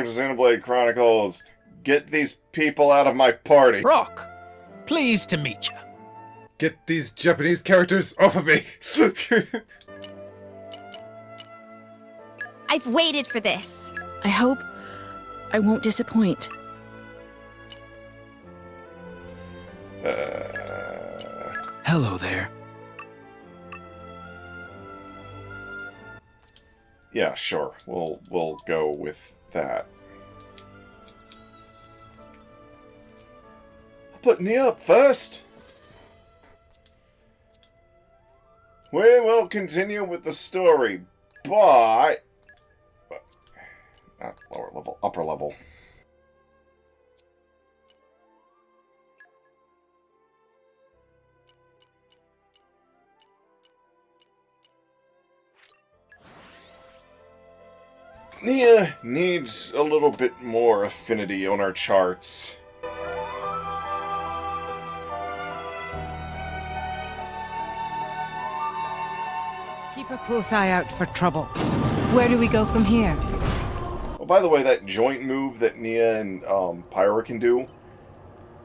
back to Xenoblade Chronicles. Get these people out of my party. Rock, pleased to meet you. Get these Japanese characters off of me! I've waited for this. I hope I won't disappoint. Hello there. Yeah, sure. We'll go with that. I'll put Nia up first. We will continue with the story, but not lower level, upper level. Nia needs a little bit more affinity on our charts. Keep a close eye out for trouble. Where do we go from here? Oh, by the way, that joint move that Nia and Pyra can do,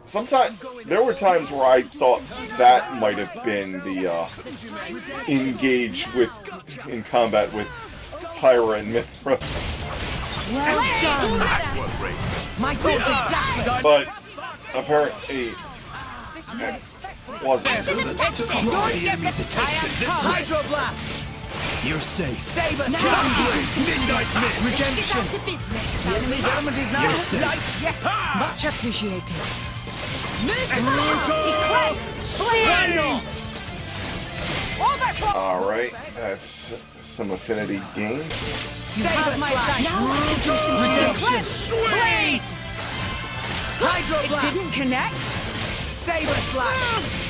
sometimes there were times where I thought that might have been the engage with in combat with Pyra and Mithras. Well done! My goal's exactly! But apparently it wasn't. Hydroblast! You're safe. Save us! Midnight Mist. Redemption! Get down to business, The shall enemy's we? element is now You're safe. light. Yes! Much appreciated. Alright, that's some affinity gain. Save us, my Redemption! Blade! Hydroblast! It didn't connect? Save us, Slash!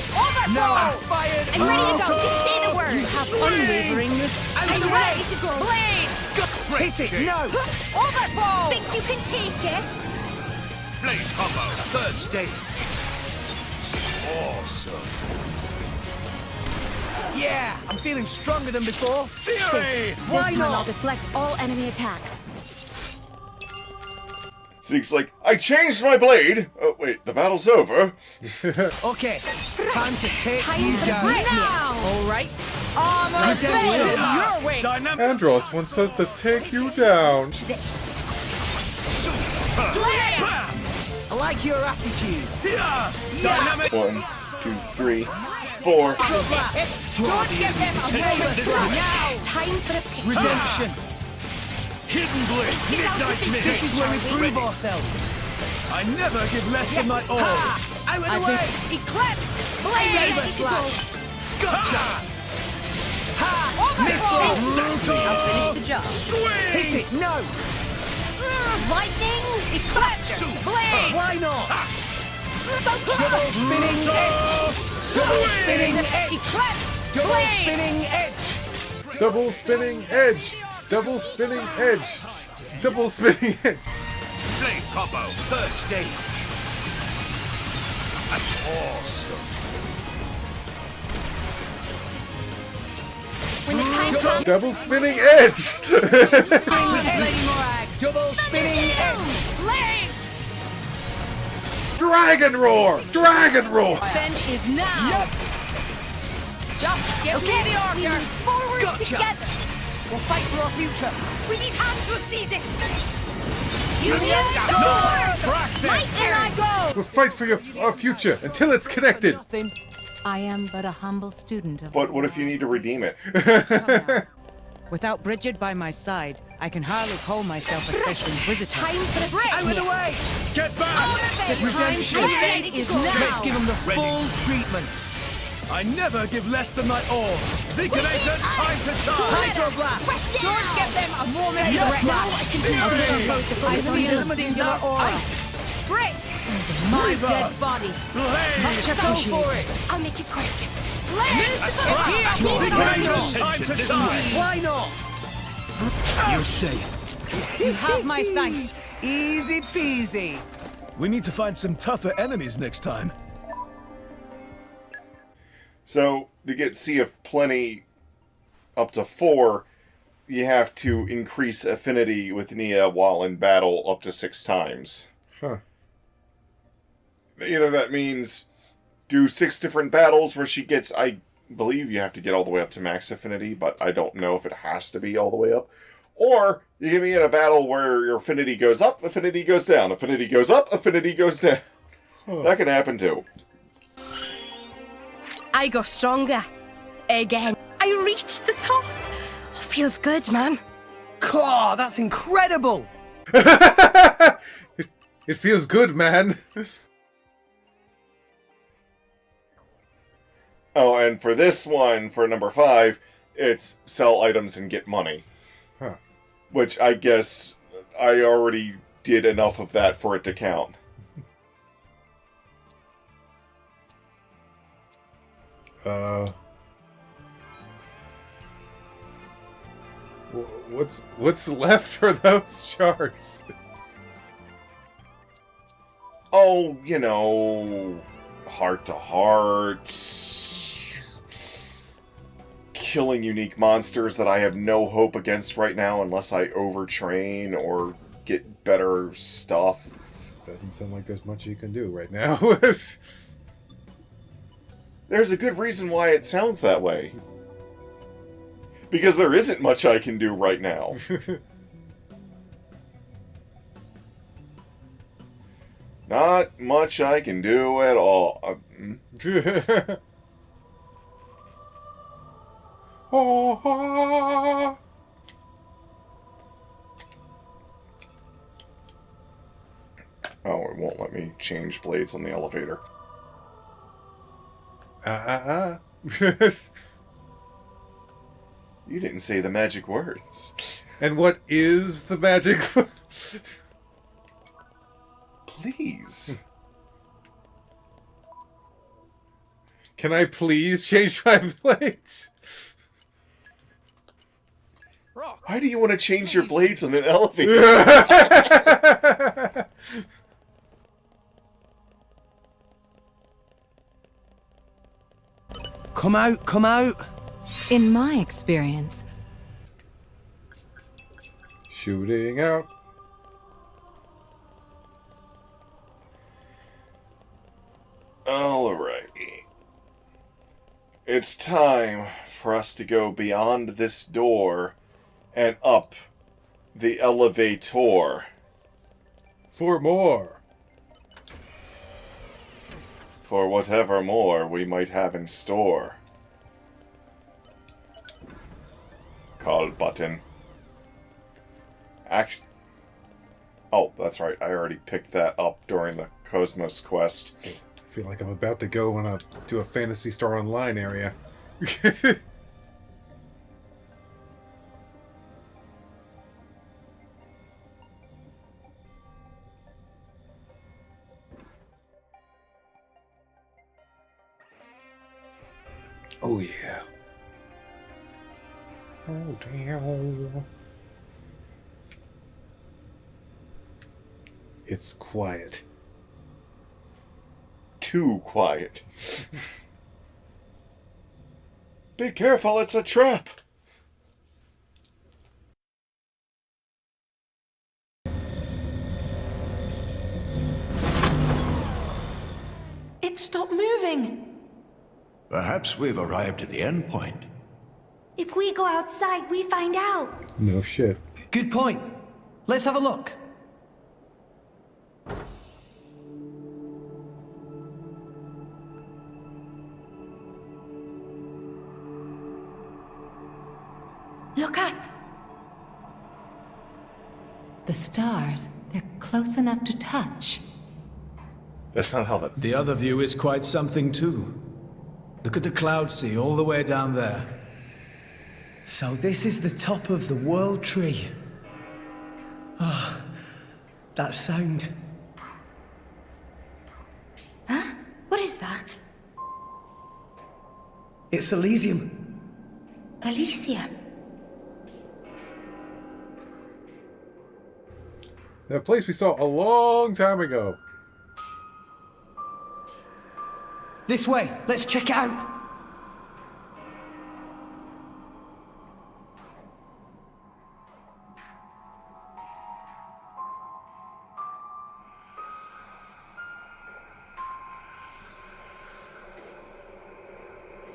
No, I'm fired! I'm ready to go. Just say the word. You have unwaveringness and I'm ready to go. Blade! Hit it! No! Overball! Think you can take it? Blade combo. Third stage. Awesome. Yeah! I'm feeling stronger than before. Theory! Why This time I'll not? deflect all enemy attacks. Zeke's like, I changed my blade! Oh wait, the battle's over. Okay, time to take you for the down. break now. All right. Redemption. Your way. Dynamic. Andros wants us to take you down. This. I like your attitude. Yeah. Dynamic. 1, 2, 3, 4. Don't get them now. Time for a pick. Redemption. Hidden Blade. Midnight This Mist. is where we prove ourselves. I never give less than my all. Out of the way. Eclipse. Save us, Slash. Gotcha. I'll finish the job. Hit it. No. Lightning. Eclipse. Blade. Why not? Double spinning edge. Double spinning edge. Eclipse. Double spinning edge. Double spinning edge! Double spinning edge! Double spinning edge! Blade combo. Third stage. That's awesome. When the time comes. Double spinning edge! Double spinning edge. Blaze. Dragon roar! Dragon roar! Bench is now. Just give me the order. We move forward together. We'll fight for our future. With these hands, we'll seize it. Union sword. My turn. I go. We'll fight for our future until it's connected! Nothing. I am but a humble student of... But what if you need to redeem it? Without Bridget by my side, I can hardly call myself a special visitor. Time for the break. Out of the way. Get back. Redemption is now. Let's give them the full treatment. I never give less than my all. Zekanators, time to shine. Hydroblast. Don't get them a moment. Yes, Now I can do I feel a singular aura. break. My Reaver. dead body. Blade. Much appreciated. I'll make it quick. Zekanators, time to shine. Why not? You're safe. You have my thanks. Easy peasy. We need to find some tougher enemies next time. So, to get Sea of Plenty up to 4, you have to increase affinity with Nia while in battle up to 6 times. Huh. Either that means do 6 different battles where she gets, I believe you have to get all the way up to max affinity, but I don't know if it has to be all the way up. Or you can be in a battle where your affinity goes up, affinity goes down, affinity goes up, affinity goes down. Huh. That can happen too. I got stronger. Again. I reached the top. Feels good, man. Caw, that's incredible! It feels good, man. Oh, and for this one, for number 5, it's sell items and get money. Huh. Which I guess I already did enough of that for it to count. What's left for those charts? Oh, you know, heart-to-hearts, killing unique monsters that I have no hope against right now unless I overtrain or get better stuff. Doesn't sound like there's much you can do right now. There's a good reason why it sounds that way. Because there isn't much I can do right now. Not much I can do at all. Oh, it won't let me change blades on the elevator. You didn't say the magic words. And what is the magic? Please. Can I please change my blades? Why do you want to change your blades on an elevator? Come out, come out! In my experience, Shooting out. Alrighty. It's time for us to go beyond this door and up the elevator. For more. For whatever more we might have in store. Call button. Oh, that's right. I already picked that up during the Cosmos quest. I feel like I'm about to go to a Phantasy Star Online area. Oh yeah. Oh damn. It's quiet. Too quiet. Be careful, it's a trap. It stopped moving. Perhaps we've arrived at the end point. If we go outside, we find out. No shit. Good point. Let's have a look. Look up. The stars, they're close enough to touch. That's not how that... The other view is quite something too. Look at the cloud sea all the way down there. So this is the top of the World Tree. Ah, that sound. Huh? What is that? It's Elysium. Elysium. That place we saw a long time ago. This way, let's check it out.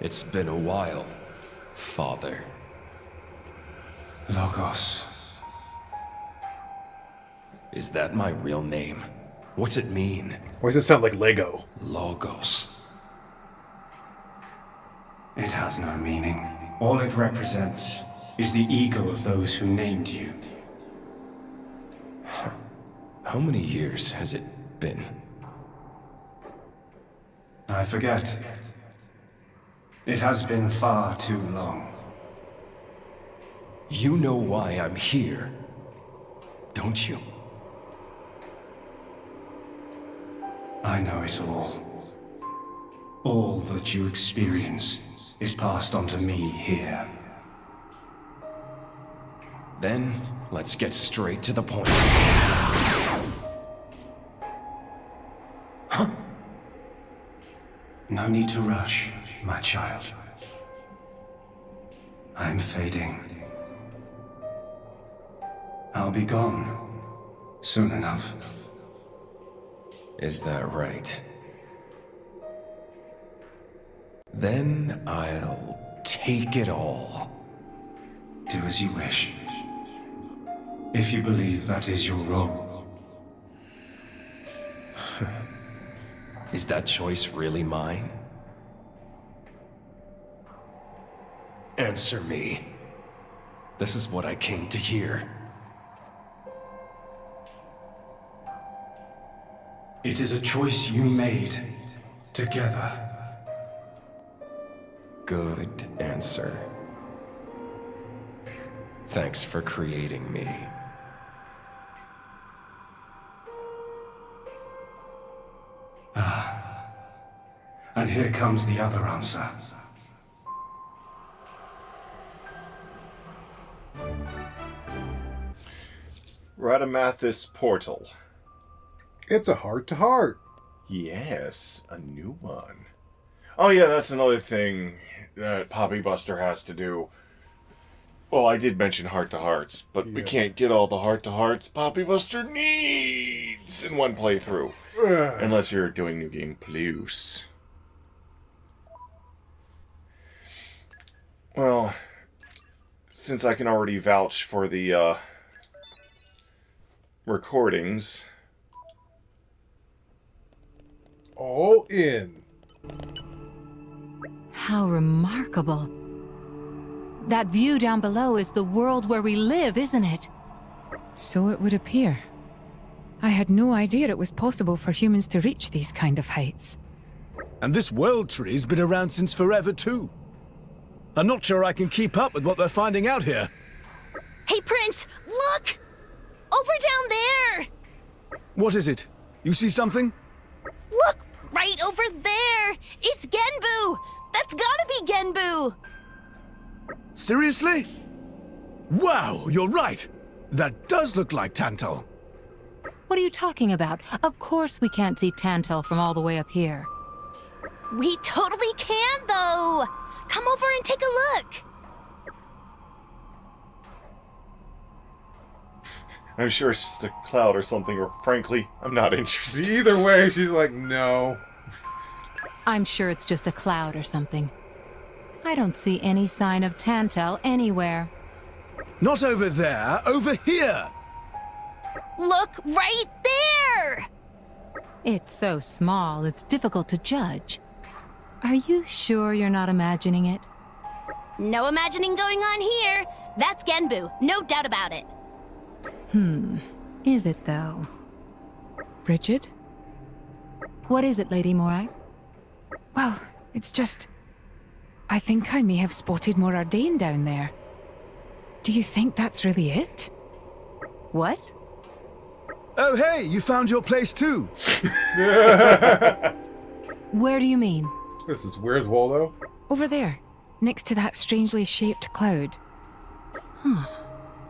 It's been a while, Father. Logos. Is that my real name? What's it mean? Why does it sound like Lego? Logos. It has no meaning. All it represents is the ego of those who named you. How many years has it been? I forget. It has been far too long. You know why I'm here, don't you? I know it all. All that you experience is passed on to me here. Then, let's get straight to the point. Huh? No need to rush, my child. I'm fading. I'll be gone soon enough. Is that right? Then I'll take it all. Do as you wish. If you believe that is your role. Is that choice really mine? Answer me. This is what I came to hear. It is a choice you made together. Good answer. Thanks for creating me. And here comes the other answer. Radamathus Portal. It's a heart-to-heart. Yes, a new one. Oh yeah, that's another thing that Poppy Buster has to do. Well, I did mention heart-to-hearts, but we can't get all the heart-to-hearts Poppy Buster needs in one playthrough. Unless you're doing New Game Plus. Well, since I can already vouch for the recordings. All in. How remarkable. That view down below is the world where we live, isn't it? So it would appear. I had no idea it was possible for humans to reach these kind of heights. And this world tree's been around since forever, too. I'm not sure I can keep up with what they're finding out here. Hey, Prince, look! Over down there! What is it? You see something? Look, right over there! It's Genbu! That's gotta be Genbu! Seriously? Wow, you're right! That does look like Tantal. What are you talking about? Of course we can't see Tantal from all the way up here. We totally can, though! Come over and take a look! I'm sure it's just a cloud or something, or frankly, I'm not interested. Either way, she's like, no. I'm sure it's just a cloud or something. I don't see any sign of Tantal anywhere. Not over there, over here! Look right there! It's so small, it's difficult to judge. Are you sure you're not imagining it? No imagining going on here. That's Genbu, no doubt about it. Is it though? Bridget? What is it, Lady Morai? Well, it's just... I think I may have spotted more Ardain down there. Do you think that's really it? What? Oh hey, you found your place too! Where do you mean? Where's Waldo? Over there, next to that strangely shaped cloud.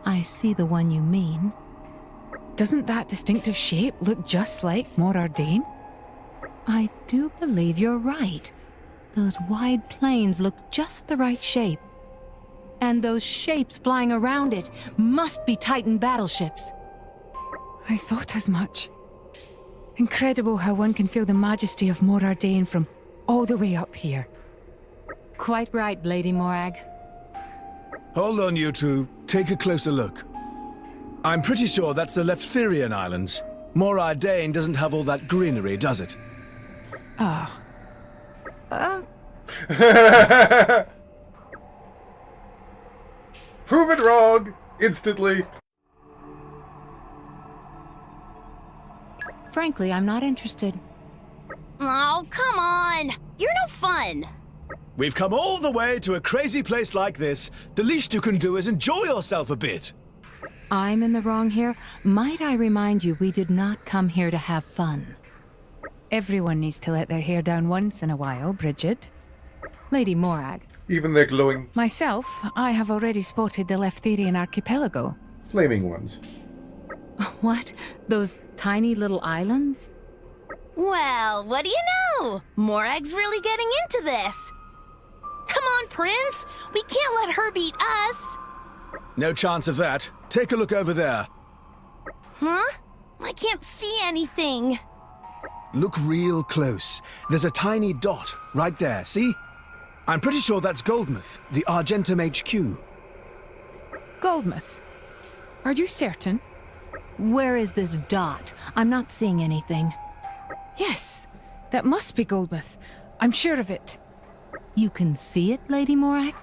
I see the one you mean. Doesn't that distinctive shape look just like Mor Ardain? I do believe you're right. Those wide plains look just the right shape. And those shapes flying around it must be Titan battleships. I thought as much. Incredible how one can feel the majesty of Mor Ardain from all the way up here. Quite right, Lady Morag. Hold on, you two. Take a closer look. I'm pretty sure that's the Leftherian Islands. Moray Dane doesn't have all that greenery, does it? Ah. Prove it wrong! Instantly. Frankly, I'm not interested. Oh, come on! You're no fun! We've come all the way to a crazy place like this. The least you can do is enjoy yourself a bit. I'm in the wrong here. Might I remind you, we did not come here to have fun. Everyone needs to let their hair down once in a while, Bridget. Lady Morag. Even their glowing, Myself, I have already spotted the Leftherian archipelago. flaming ones. What? Those tiny little islands? Well, what do you know? Morag's really getting into this. Come on, Prince! We can't let her beat us! No chance of that. Take a look over there. Huh? I can't see anything. Look real close. There's a tiny dot right there, see? I'm pretty sure that's Goldmouth, the Argentum HQ. Goldmouth. Are you certain? Where is this dot? I'm not seeing anything. Yes, that must be Goldmouth. I'm sure of it. You can see it, Lady Morag?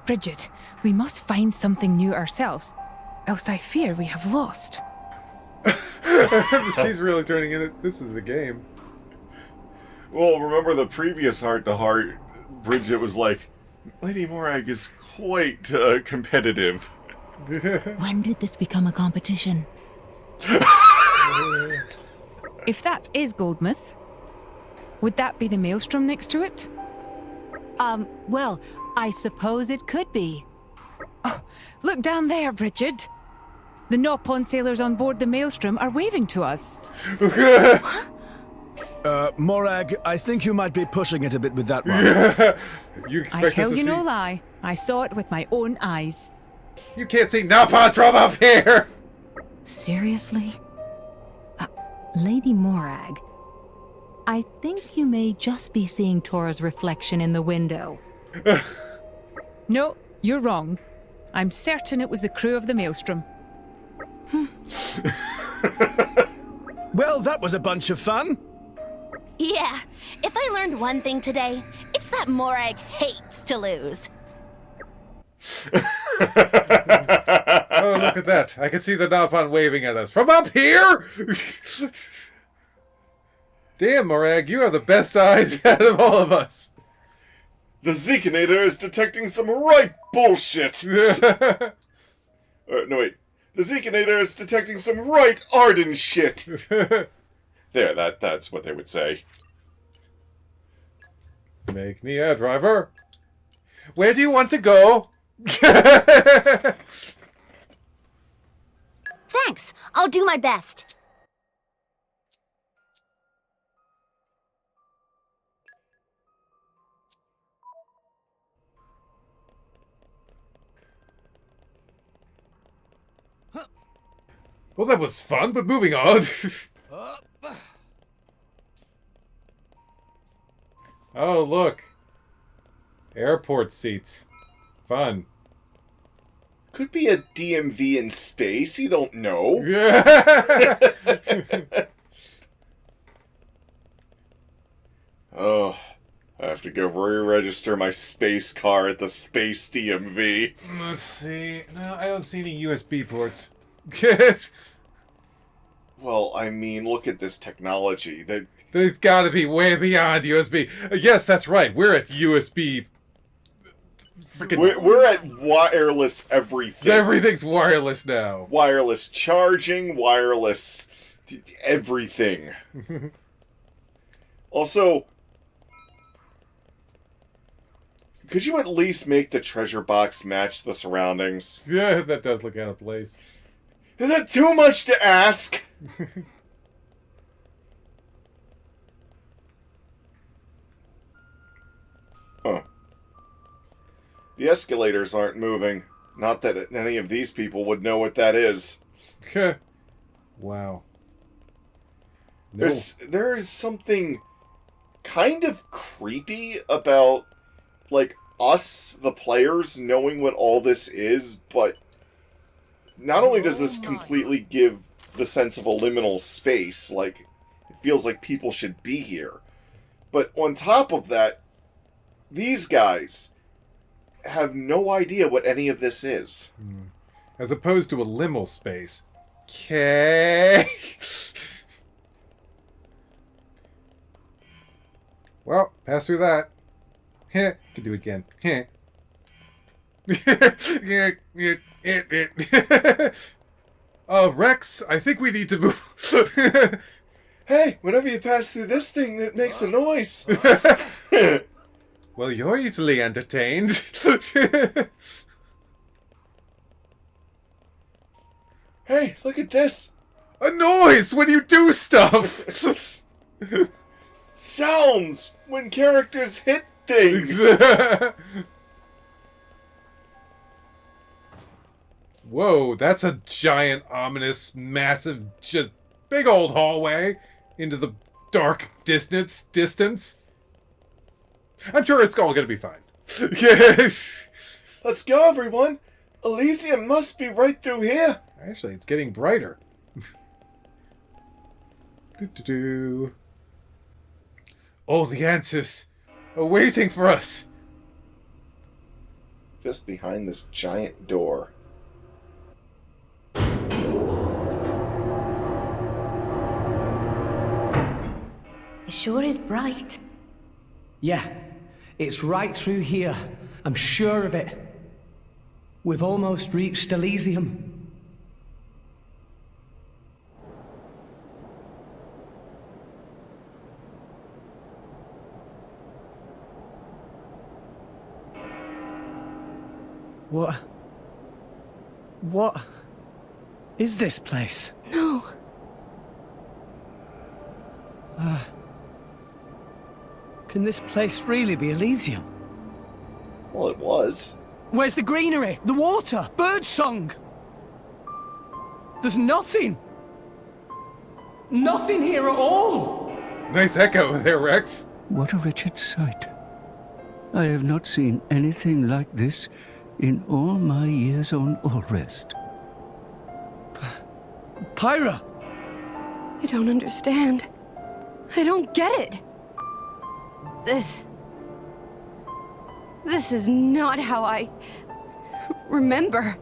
Bridget, we must find something new ourselves, else I fear we have lost. She's really turning in it. This is a game. Well, remember the previous heart-to-heart, Bridget was like, Lady Morag is quite competitive. When did this become a competition? If that is Goldmouth, would that be the maelstrom next to it? Well, I suppose it could be. Oh, look down there, Bridget. The Nopon sailors on board the maelstrom are waving to us. Morag, I think you might be pushing it a bit with that one. You I expect tell us to you see... no lie. I saw it with my own eyes. You can't see Napons from up here! Seriously? Lady Morag, I think you may just be seeing Tora's reflection in the window. No, you're wrong. I'm certain it was the crew of the maelstrom. Well, that was a bunch of fun. Yeah, if I learned one thing today, it's that Morag hates to lose. Oh, look at that. I can see the Napon waving at us. From up here? Damn, Morag, you have the best eyes out of all of us. The Zekinator is detecting some right bullshit! No, wait. The Zekinator is detecting some right Arden shit! There, that's what they would say. Make me a driver. Where do you want to go? Thanks, I'll do my best. Well, that was fun, but moving on. Oh, look. Airport seats. Fun. Could be a DMV in space, you don't know. Oh, I have to go re-register my space car at the space DMV. Let's see. No, I don't see any USB ports. Well, I mean, look at this technology. They've got to be way beyond USB. Yes, that's right. We're at USB. We're at wireless everything. Everything's wireless now. Wireless charging, wireless everything. Also, could you at least make the treasure box match the surroundings? Yeah, that does look out of place. Is that too much to ask? Huh. The escalators aren't moving. Not that any of these people would know what that is. Wow. No. There is something kind of creepy about like, us, the players, knowing what all this is, but not only does this completely give the sense of a liminal space, like, it feels like people should be here, but on top of that, these guys have no idea what any of this is. As opposed to a liminal space. Okay. Well, pass through that. Heh. Could do it again. Heh. Rex, I think we need to move. Hey, whenever you pass through this thing, it makes a noise. Well, you're easily entertained. Hey, look at this. A noise when you do stuff. Sounds when characters hit things. Whoa, that's a giant, ominous, massive, just big old hallway into the dark distance. I'm sure it's all gonna be fine. Yes. Let's go, everyone. Elysium must be right through here. Actually, it's getting brighter. Do-do-do. All the answers are waiting for us. Just behind this giant door. It sure is bright. Yeah, it's right through here. I'm sure of it. We've almost reached Elysium. What is this place? No. Can this place really be Elysium? Well, it was. Where's the greenery? The water? Birdsong? There's nothing! Nothing here at all! Nice echo there, Rex. What a wretched sight. I have not seen anything like this in all my years on Allrest. Pyra! I don't understand. I don't get it. This is not how I remember.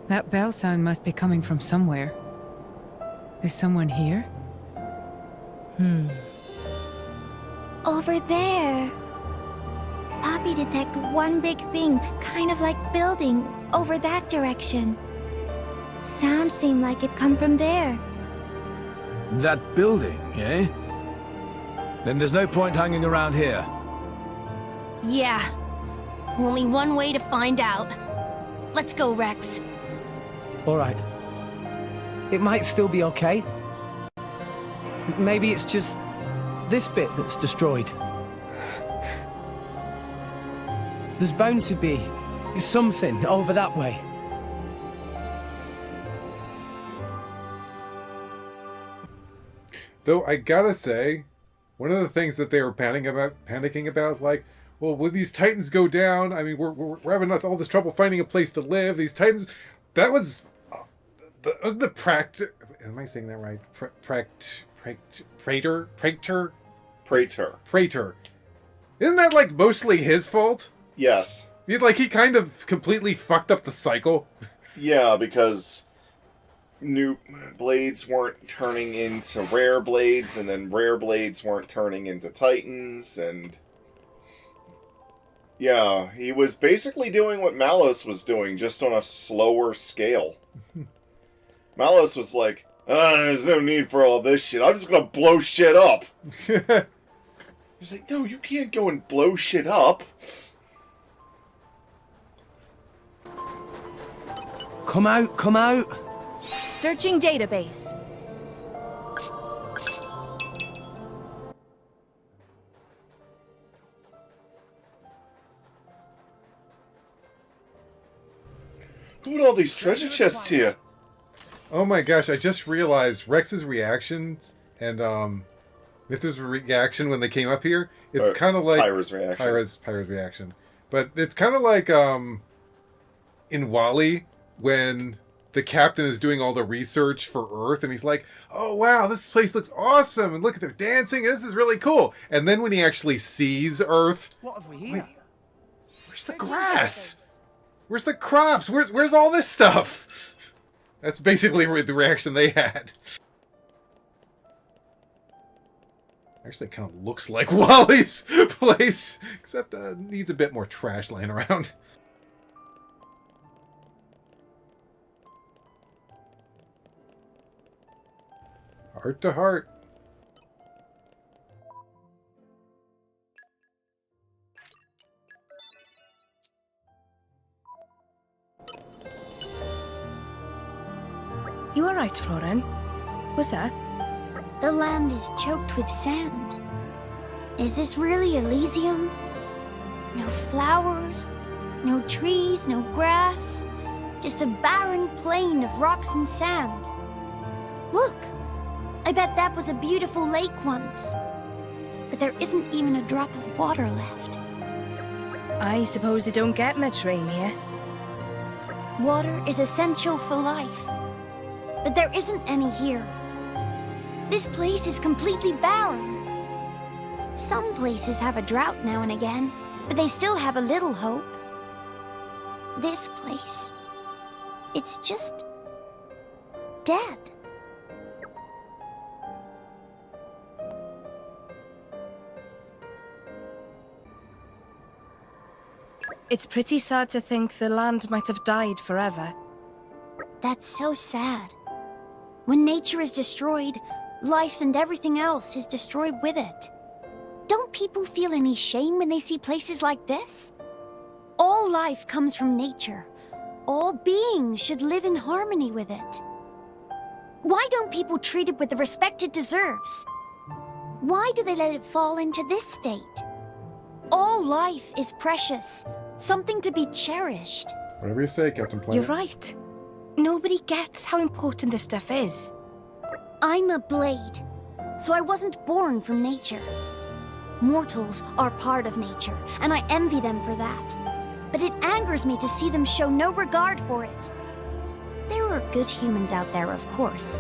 That bell sound must be coming from somewhere. Is someone here? Over there. Poppy detected one big thing, kind of like building, over that direction. Sound seemed like it come from there. That building, eh? Then there's no point hanging around here. Yeah. Only one way to find out. Let's go, Rex. Alright. It might still be okay. Maybe it's just this bit that's destroyed. There's bound to be something over that way. Though I gotta say, one of the things that they were panicking about is like, well, when these Titans go down, I mean, we're having all this trouble finding a place to live. These Titans, that was the pract. Am I saying that right? Praetor. Isn't that like mostly his fault? Yes. He kind of completely fucked up the cycle. Yeah, because new blades weren't turning into rare blades, and then rare blades weren't turning into Titans, and yeah, he was basically doing what Malos was doing, just on a slower scale. Malos was like, there's no need for all this shit, I'm just gonna blow shit up. He's like, no, you can't go and blow shit up. Come out! Searching database. Who put all these treasure chests here? Oh my gosh, I just realized Rex's reactions and Mythra's reaction when they came up here, it's kind of like Pyra's reaction. Pyra's reaction. But it's kind of like in Wall-E when the captain is doing all the research for Earth and he's like, "Oh wow, this place looks awesome, and look at their dancing, this is really cool." And then when he actually sees Earth, What have we here? where's the grass? Where's the crops? Where's all this stuff? That's basically the reaction they had. Actually, it kind of looks like Wally's place, except needs a bit more trash laying around. Heart to heart. You alright, Florin? What's that? The land is choked with sand. Is this really Elysium? No flowers, no trees, no grass. Just a barren plain of rocks and sand. Look! I bet that was a beautiful lake once. But there isn't even a drop of water left. I suppose they don't get much rain here. Water is essential for life. But there isn't any here. This place is completely barren. Some places have a drought now and again, but they still have a little hope. This place, it's just dead. It's pretty sad to think the land might have died forever. That's so sad. When nature is destroyed, life and everything else is destroyed with it. Don't people feel any shame when they see places like this? All life comes from nature. All beings should live in harmony with it. Why don't people treat it with the respect it deserves? Why do they let it fall into this state? All life is precious, something to be cherished. Whatever you say, Captain Planet. You're right. Nobody gets how important this stuff is. I'm a blade, so I wasn't born from nature. Mortals are part of nature, and I envy them for that. But it angers me to see them show no regard for it. There are good humans out there, of course.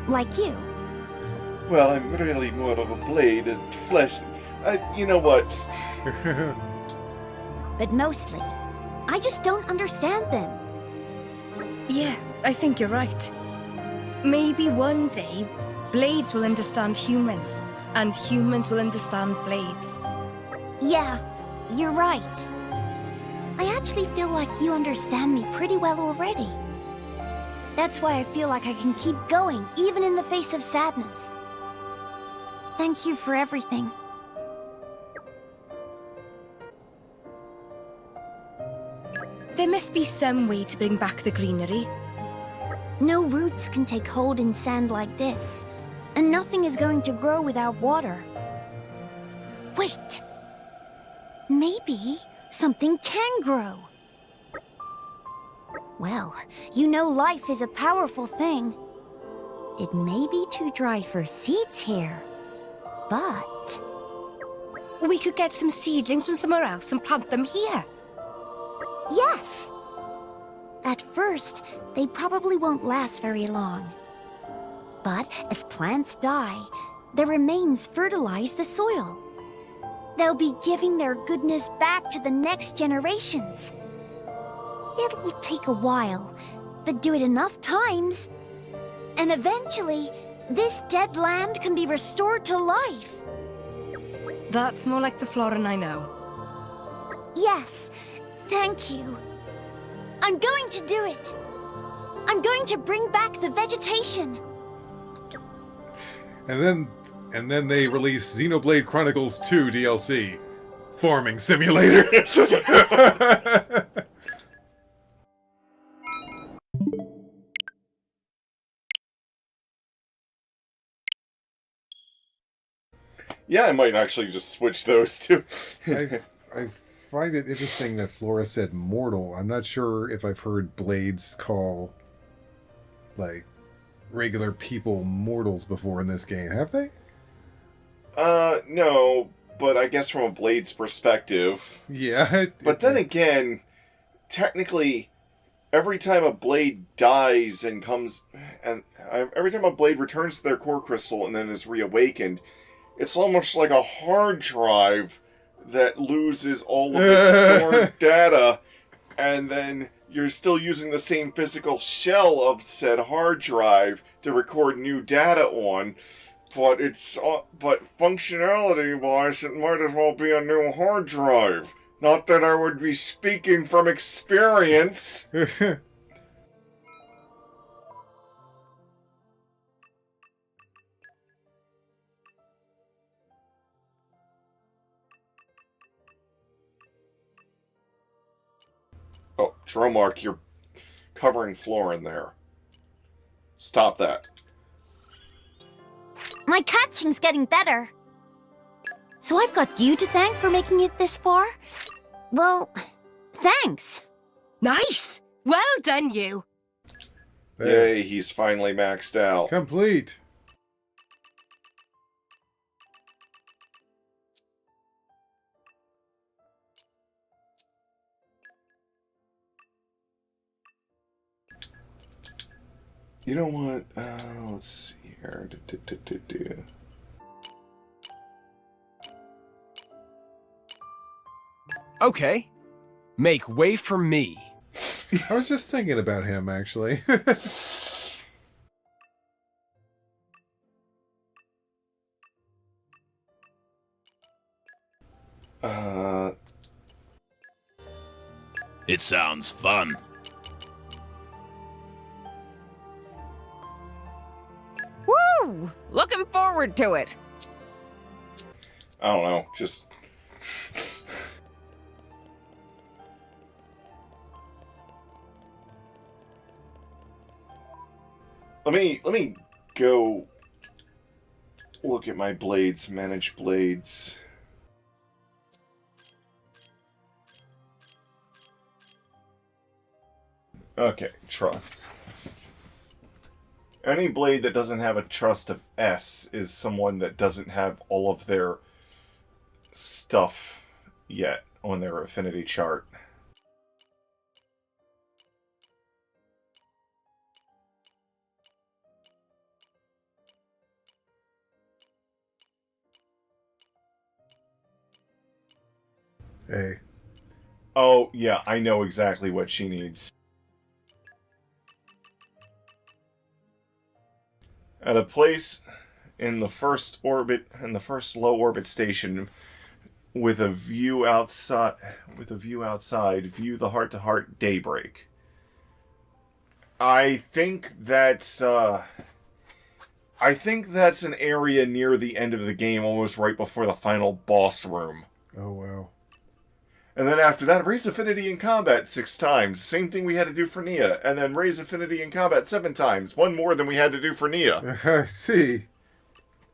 Like you. Well, I'm really more of a blade and flesh. You know what? But mostly, I just don't understand them. Yeah, I think you're right. Maybe one day, blades will understand humans, and humans will understand blades. Yeah, you're right. I actually feel like you understand me pretty well already. That's why I feel like I can keep going, even in the face of sadness. Thank you for everything. There must be some way to bring back the greenery. No roots can take hold in sand like this, and nothing is going to grow without water. Wait! Maybe something can grow. Well, you know life is a powerful thing. It may be too dry for seeds here, but... We could get some seedlings from somewhere else and plant them here. Yes! At first, they probably won't last very long. But as plants die, their remains fertilize the soil. They'll be giving their goodness back to the next generations. It'll take a while, but do it enough times, and eventually, this dead land can be restored to life. That's more like the Florin I know. Yes, thank you. I'm going to do it. I'm going to bring back the vegetation. And then they release Xenoblade Chronicles 2 DLC. Farming Simulator. Yeah, I might actually just switch those two. I find it interesting that Flora said mortal. I'm not sure if I've heard Blades call, like, regular people mortals before in this game. Have they? No, but I guess from a Blade's perspective. Yeah. But then again, technically, every time a Blade dies and comes, and every time a Blade returns to their core crystal and then is reawakened, it's almost like a hard drive that loses all of its stored data, and then you're still using the same physical shell of said hard drive to record new data on. But functionality-wise, it might as well be a new hard drive. Not that I would be speaking from experience. Oh, Dromark, you're covering floor in there. Stop that. My catching's getting better. So I've got you to thank for making it this far? Well, thanks. Nice! Well done, you. Yay, he's finally maxed out. Complete. You know what? Let's see here. Okay. Make way for me. I was just thinking about him, actually. It sounds fun. Woo! Looking forward to it. I don't know, just... Let me go look at my blades, manage blades. Okay, trust. Any blade that doesn't have a trust of S is someone that doesn't have all of their stuff yet on their affinity chart. Hey. Oh, yeah, I know exactly what she needs. At a place in the first orbit, in the first low orbit station, with a view outside, view the heart-to-heart daybreak. I think that's an area near the end of the game, almost right before the final boss room. Oh, wow. And then after that, raise affinity in combat 6 times. Same thing we had to do for Nia. And then raise affinity in combat 7 times. One more than we had to do for Nia. I see.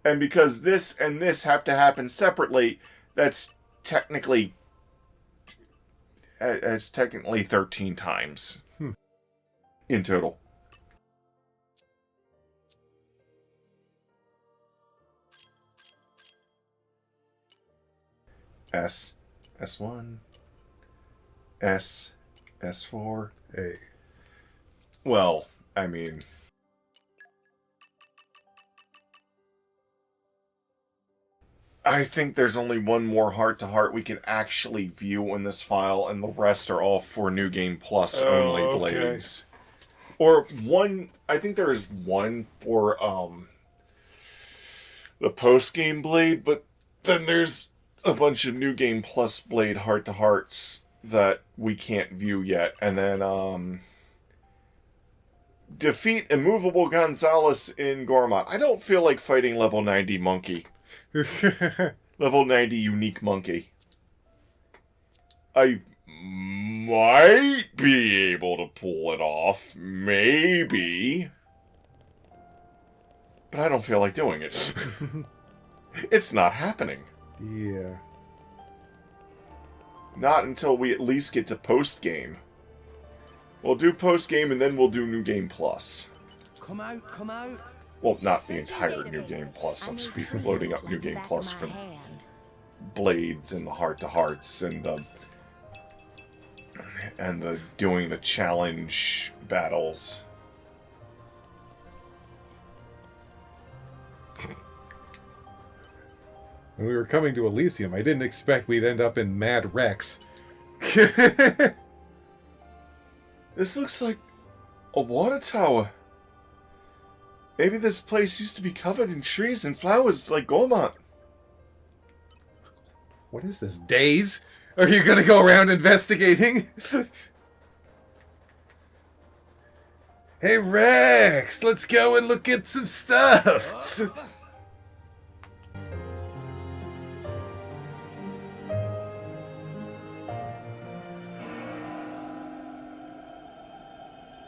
And because this and this have to happen separately, that's technically... It's technically 13 times. In total. S1... S4... A. Well, I mean... I think there's only one more heart-to-heart we can actually view in this file, and the rest are all for New Game Plus only blades. Or one... I think there is one for, the post-game blade, but then there's a bunch of New Game Plus blade heart-to-hearts that we can't view yet. And then, defeat Immovable Gonzalez in Gormott. I don't feel like fighting level 90 monkey. Level 90 unique monkey. I might be able to pull it off. Maybe. But I don't feel like doing it. It's not happening. Yeah. Not until we at least get to post-game. We'll do post-game and then we'll do New Game Plus. Come out, come out. Well, not the entire New Game Plus. I'm loading up New Game Plus for Blades and the Heart-to-Hearts and doing the challenge battles. When we were coming to Elysium, I didn't expect we'd end up in Mad Rex. This looks like a water tower. Maybe this place used to be covered in trees and flowers like Gormont. What is this, Days? Are you gonna go around investigating? Hey Rex, let's go and look at some stuff!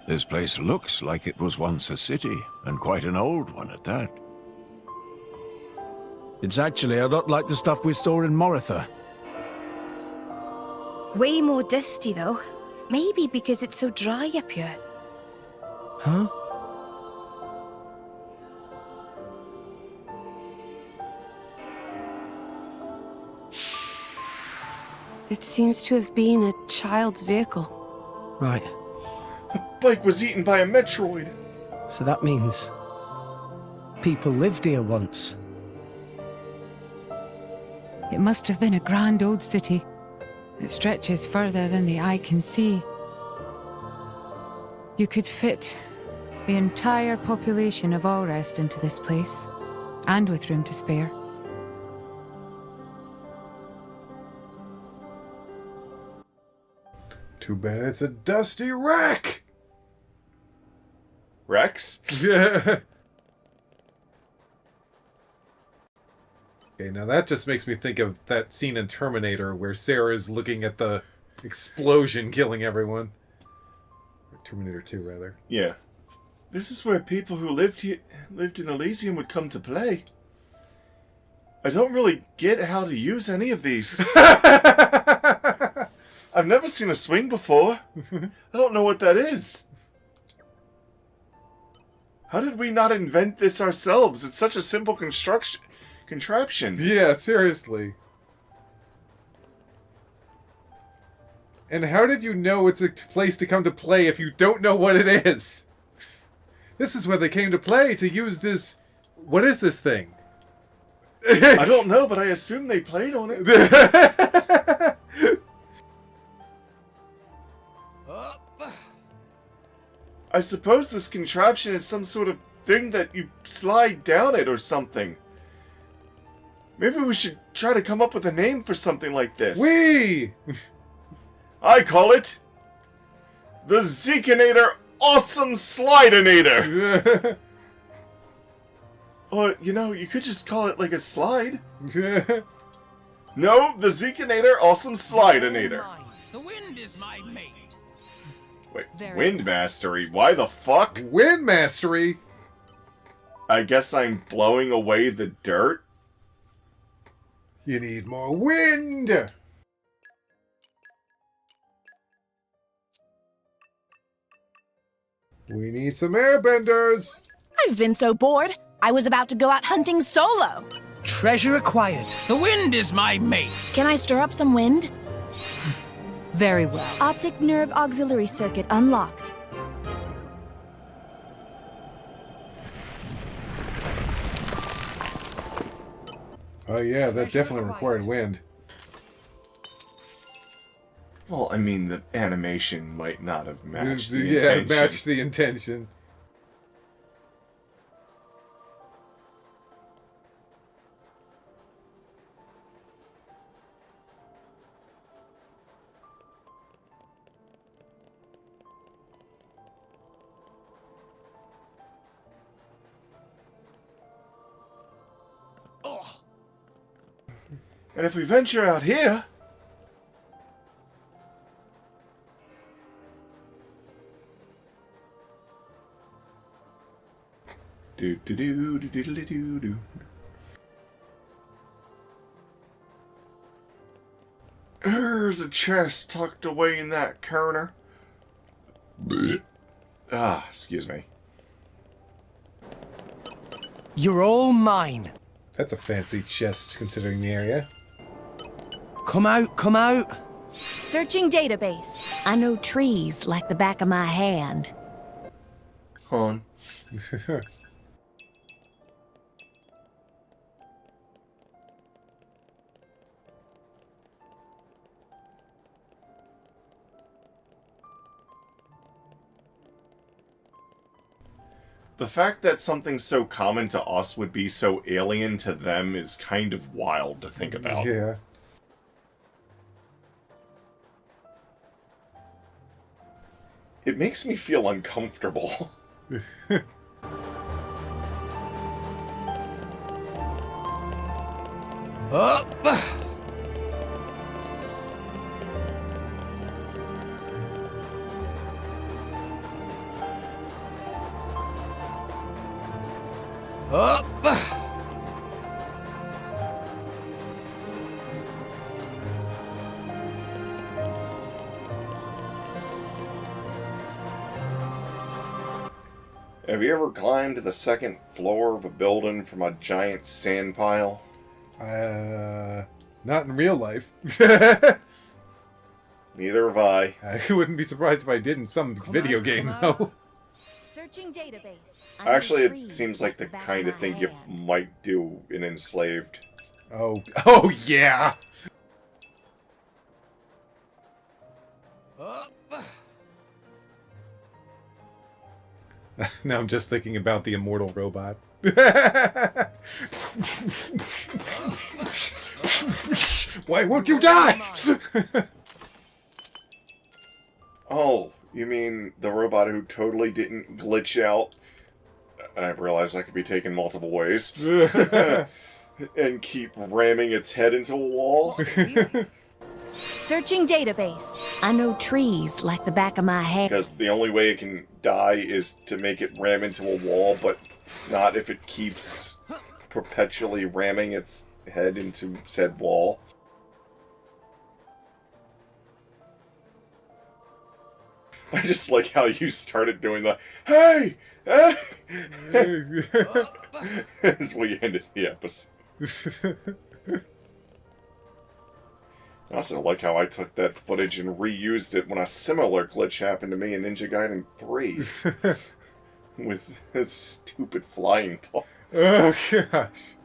This place looks like it was once a city, and quite an old one at that. It's actually a lot like the stuff we saw in Moritha. Way more dusty, though. Maybe because it's so dry up here. Huh? It seems to have been a child's vehicle. Right. The bike was eaten by a Metroid. So that means people lived here once. It must have been a grand old city. It stretches further than the eye can see. You could fit the entire population of Allrest into this place, and with room to spare. Too bad it's a dusty wreck! Rex? Yeah. Okay, now that just makes me think of that scene in Terminator where Sarah is looking at the explosion killing everyone. Or Terminator 2, rather. Yeah. This is where people who lived in Elysium would come to play. I don't really get how to use any of these. I've never seen a swing before. I don't know what that is. How did we not invent this ourselves? It's such a simple contraption. Yeah, seriously. And how did you know it's a place to come to play if you don't know what it is? This is where they came to play, to use this... What is this thing? I don't know, but I assume they played on it. I suppose this contraption is some sort of thing that you slide down it or something. Maybe we should try to come up with a name for something like this. Whee! I call it the Zekinator Awesome Slidinator. Or, you know, you could just call it like a slide. No, the Zekinator Awesome Slidinator. The wind is my mate. Wait, wind mastery? Why the fuck? Wind mastery? I guess I'm blowing away the dirt? You need more wind! We need some airbenders! I've been so bored, I was about to go out hunting solo. Treasure acquired. The wind is my mate. Can I stir up some wind? Very well. Optic nerve auxiliary circuit unlocked. Oh yeah, that definitely required wind. Well, I mean, the animation might not have matched the yeah, intention. matched the intention. And if we venture out here... Do-do-do-do-do-do-do-do. There's a chest tucked away in that corner. Excuse me. You're all mine. That's a fancy chest, considering the area. Come out, come out. Searching database. I know trees like the back of my hand. Hon. The fact that something so common to us would be so alien to them is kind of wild to think about. Yeah. It makes me feel uncomfortable. Up. Up. Have you ever climbed to the second floor of a building from a giant sand pile? Not in real life. Neither have I. I wouldn't be surprised if I did in some video game, though. Searching database. Actually, it seems like the kind of thing you might do in Enslaved. Oh yeah! Up. Now I'm just thinking about the immortal robot. Why won't you die? Oh, you mean the robot who totally didn't glitch out? And I realized that could be taken multiple ways. And keep ramming its head into a wall? Searching database. I know trees like the back of my hand. Because the only way it can die is to make it ram into a wall, but not if it keeps perpetually ramming its head into said wall. I just like how you started doing the hey! As we ended the episode. I also like how I took that footage and reused it when a similar glitch happened to me in Ninja Gaiden 3. With a stupid flying ball. Oh gosh.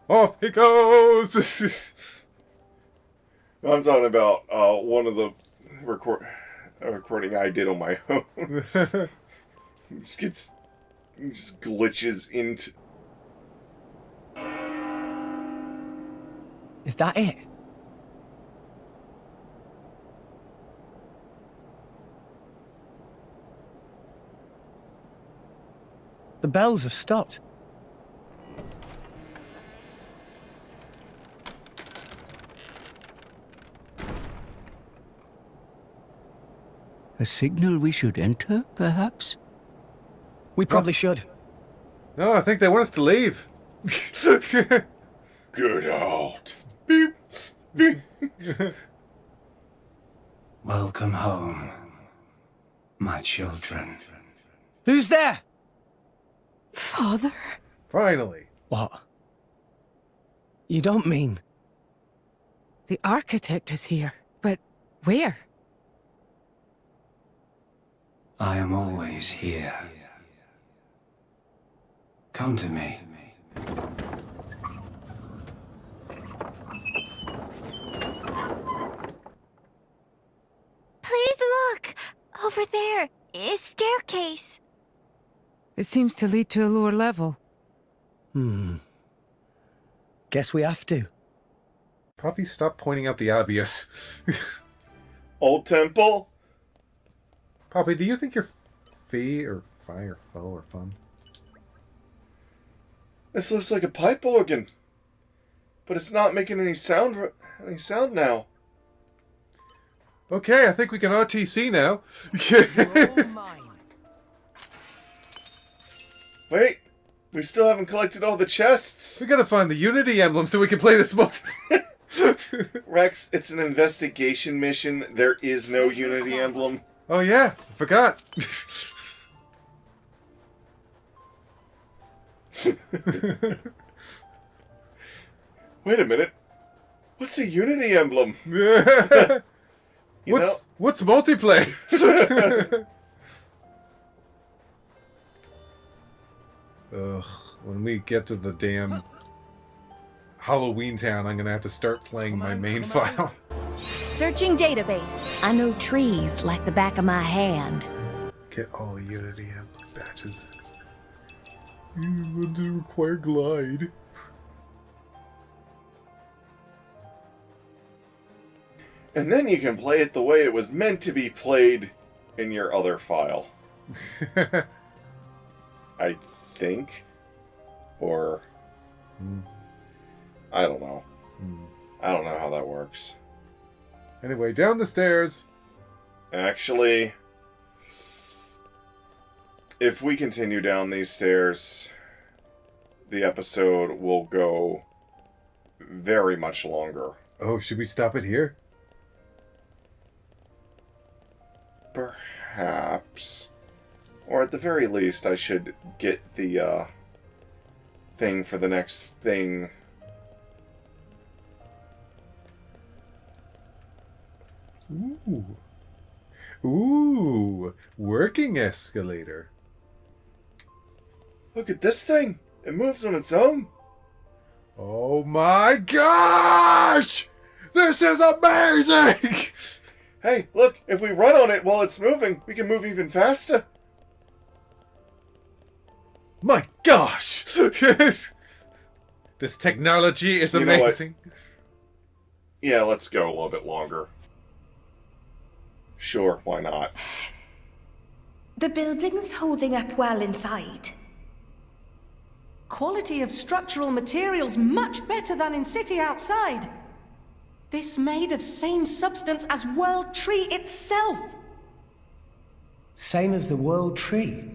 Off he goes! I'm talking about one of the recording I did on my own. just glitches into... Is that it? The bells have stopped. A signal we should enter, perhaps? We probably should. No, I think they want us to leave. Good out. Beep. Beep. Welcome home, my children. Who's there? Father? Finally. What? You don't mean... The architect is here, but where? I am always here. Come to me. Please look! Over there is staircase. It seems to lead to a lower level. Guess we have to. Poppy, stop pointing out the obvious. Old temple? Poppy, do you think you're fee or fi or foe or fun? This looks like a pipe organ. But it's not making any sound now. Okay, I think we can RTC now. Wait, we still haven't collected all the chests. We gotta find the Unity emblem so we can play this multi. Rex, it's an investigation mission. There is no Unity emblem. Oh yeah, I forgot. Wait a minute. What's a Unity emblem? What's multiplayer? Ugh. When we get to the damn Halloween Town, I'm gonna have to start playing my main file. Searching database. I know trees like the back of my hand. Get all the Unity emblem badges. Ones that require glide. And then you can play it the way it was meant to be played in your other file. I think. Or... I don't know. I don't know how that works. Anyway, down the stairs. Actually, if we continue down these stairs, the episode will go very much longer. Oh, should we stop it here? Perhaps. Or at the very least, I should get the thing for the next thing. Ooh. Ooh. Working escalator. Look at this thing. It moves on its own. Oh my gosh! This is amazing! Hey, look, if we run on it while it's moving, we can move even faster. My gosh! This technology is amazing. Yeah, let's go a little bit longer. Sure, why not? The building's holding up well inside. Quality of structural materials much better than in city outside. This made of same substance as World Tree itself. Same as the World Tree.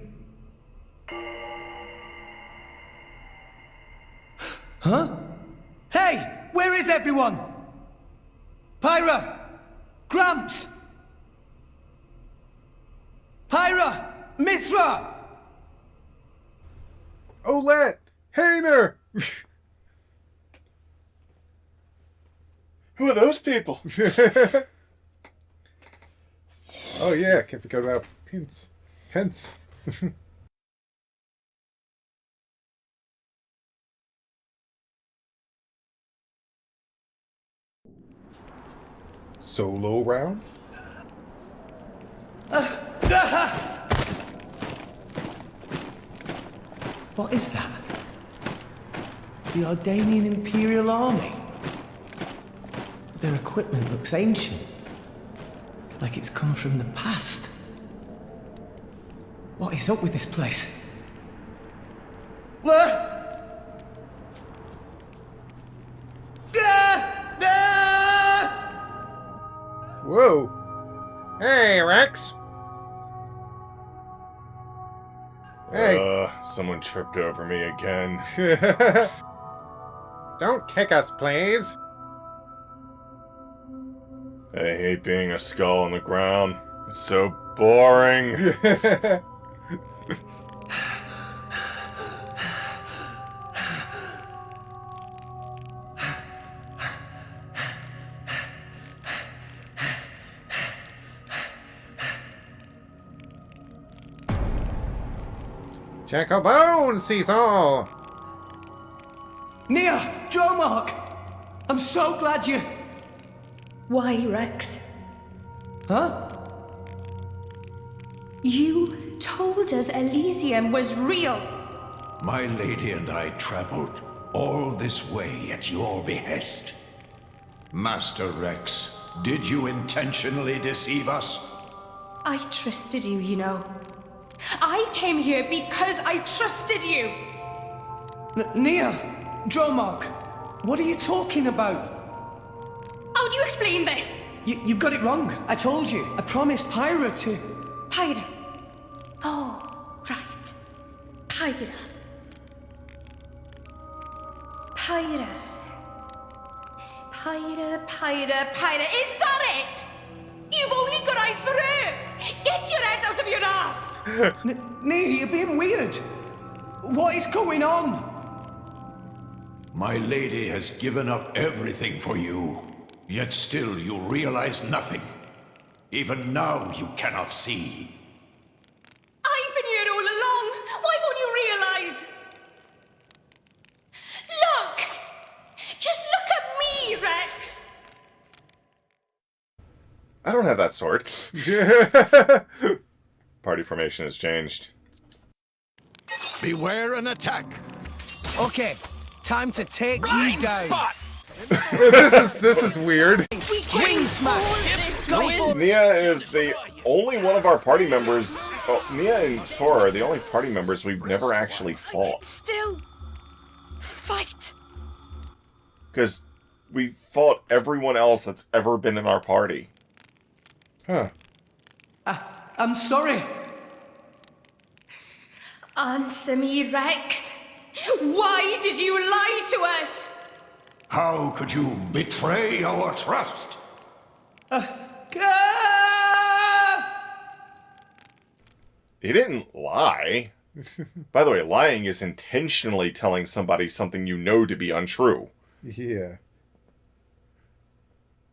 Huh? Hey! Where is everyone? Pyra! Gramps! Pyra! Mithra! Olette! Hainer! Who are those people? Oh yeah, can't forget about Pence. Solo round? What is that? The Ardanian Imperial Army? Their equipment looks ancient. Like it's come from the past. What is up with this place? Whoa! Hey, Rex! Hey! Someone tripped over me again. Don't kick us, please! I hate being a skull on the ground. It's so boring. Check a bone, Cecil! Nia! Dromark! I'm so glad you... Why, Rex? Huh? You told us Elysium was real. My lady and I traveled all this way at your behest. Master Rex, did you intentionally deceive us? I trusted you, you know. I came here because I trusted you! Nia! Dromark! What are you talking about? How do you explain this? You've got it wrong. I told you. I promised Pyra to... Pyra. Oh, right. Pyra. Pyra. Is that it? You've only got eyes for her! Get your head out of your ass! Nia, you're being weird. What is going on? My lady has given up everything for you, yet still you realize nothing. Even now you cannot see. I've been here all along. Why won't you realize? Look! Just look at me, Rex! I don't have that sword. Party formation has changed. Beware an attack. Okay, time to take Blind you down. spot! this is weird. Wing smash! Go in! Nia is the only one of our party members. Oh, Nia and Tora are the only party members we've never actually fought. Still. Fight! Because we fought everyone else that's ever been in our party. Huh. I'm sorry. Answer me, Rex. Why did you lie to us? How could you betray our trust? He didn't lie. By the way, lying is intentionally telling somebody something you know to be untrue. Yeah.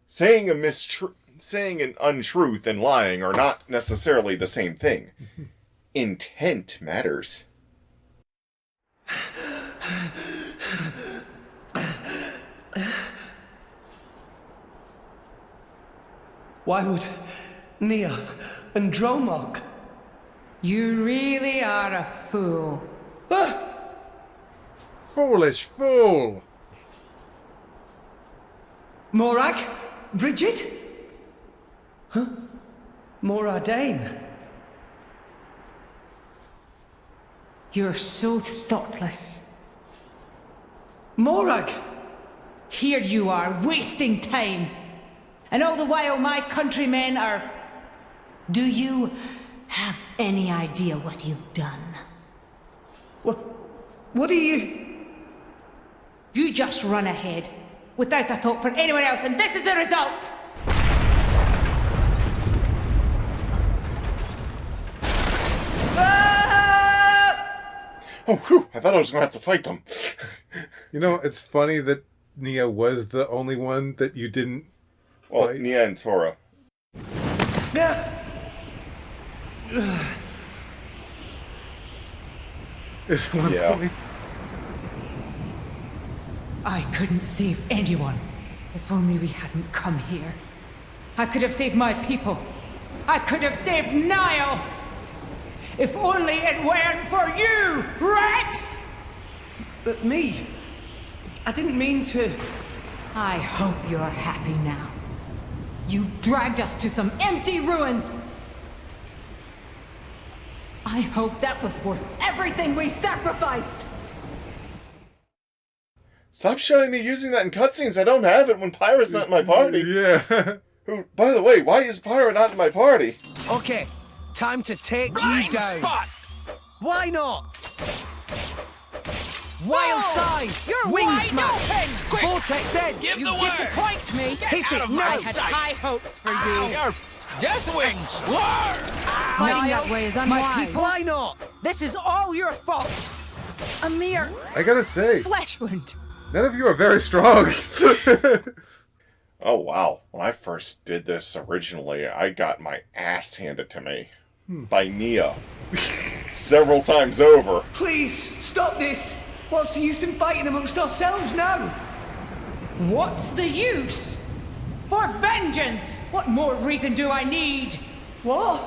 Saying an untruth and lying are not necessarily the same thing. Intent matters. Why would Nia and Dromark? You really are a fool. Foolish fool! Morag? Bridget? Huh? Moradane? You're so thoughtless. Morag! Here you are, wasting time. And all the while my countrymen are... Do you have any idea what you've done? What do you... You just run ahead, without a thought for anyone else, and this is the result! Oh, whew, I thought I was going to have to fight them. You know, it's funny that Nia was the only one that you didn't Well, fight. Nia and Tora. Is one Yeah. point? I couldn't save anyone. If only we hadn't come here. I could have saved my people. I could have saved Niall. If only it weren't for you, Rex! But me? I didn't mean to... I hope you're happy now. You've dragged us to some empty ruins. I hope that was worth everything we sacrificed. Stop showing me using that in cutscenes. I don't have it when Pyra's not in my party. Yeah. Who, by the way, why is Pyra not in my party? Okay, time to take Blind you down. spot! Why not? Wild side! You're Wing wide smash! open! Quick! Vortex edge! Give You the word! disappoint me. Hit out it of my I now! had sight. high hopes for you. Your death wings! War! Fighting that way is My unwise. people, Why not? this is all your fault. A mere I gotta say, flesh wound. none of you are very strong. Oh, wow. When I first did this originally, I got my ass handed to me. By Nia. Several times over. Please, stop this! What's the use in fighting amongst ourselves now? What's the use? For vengeance! What more reason do I need? What?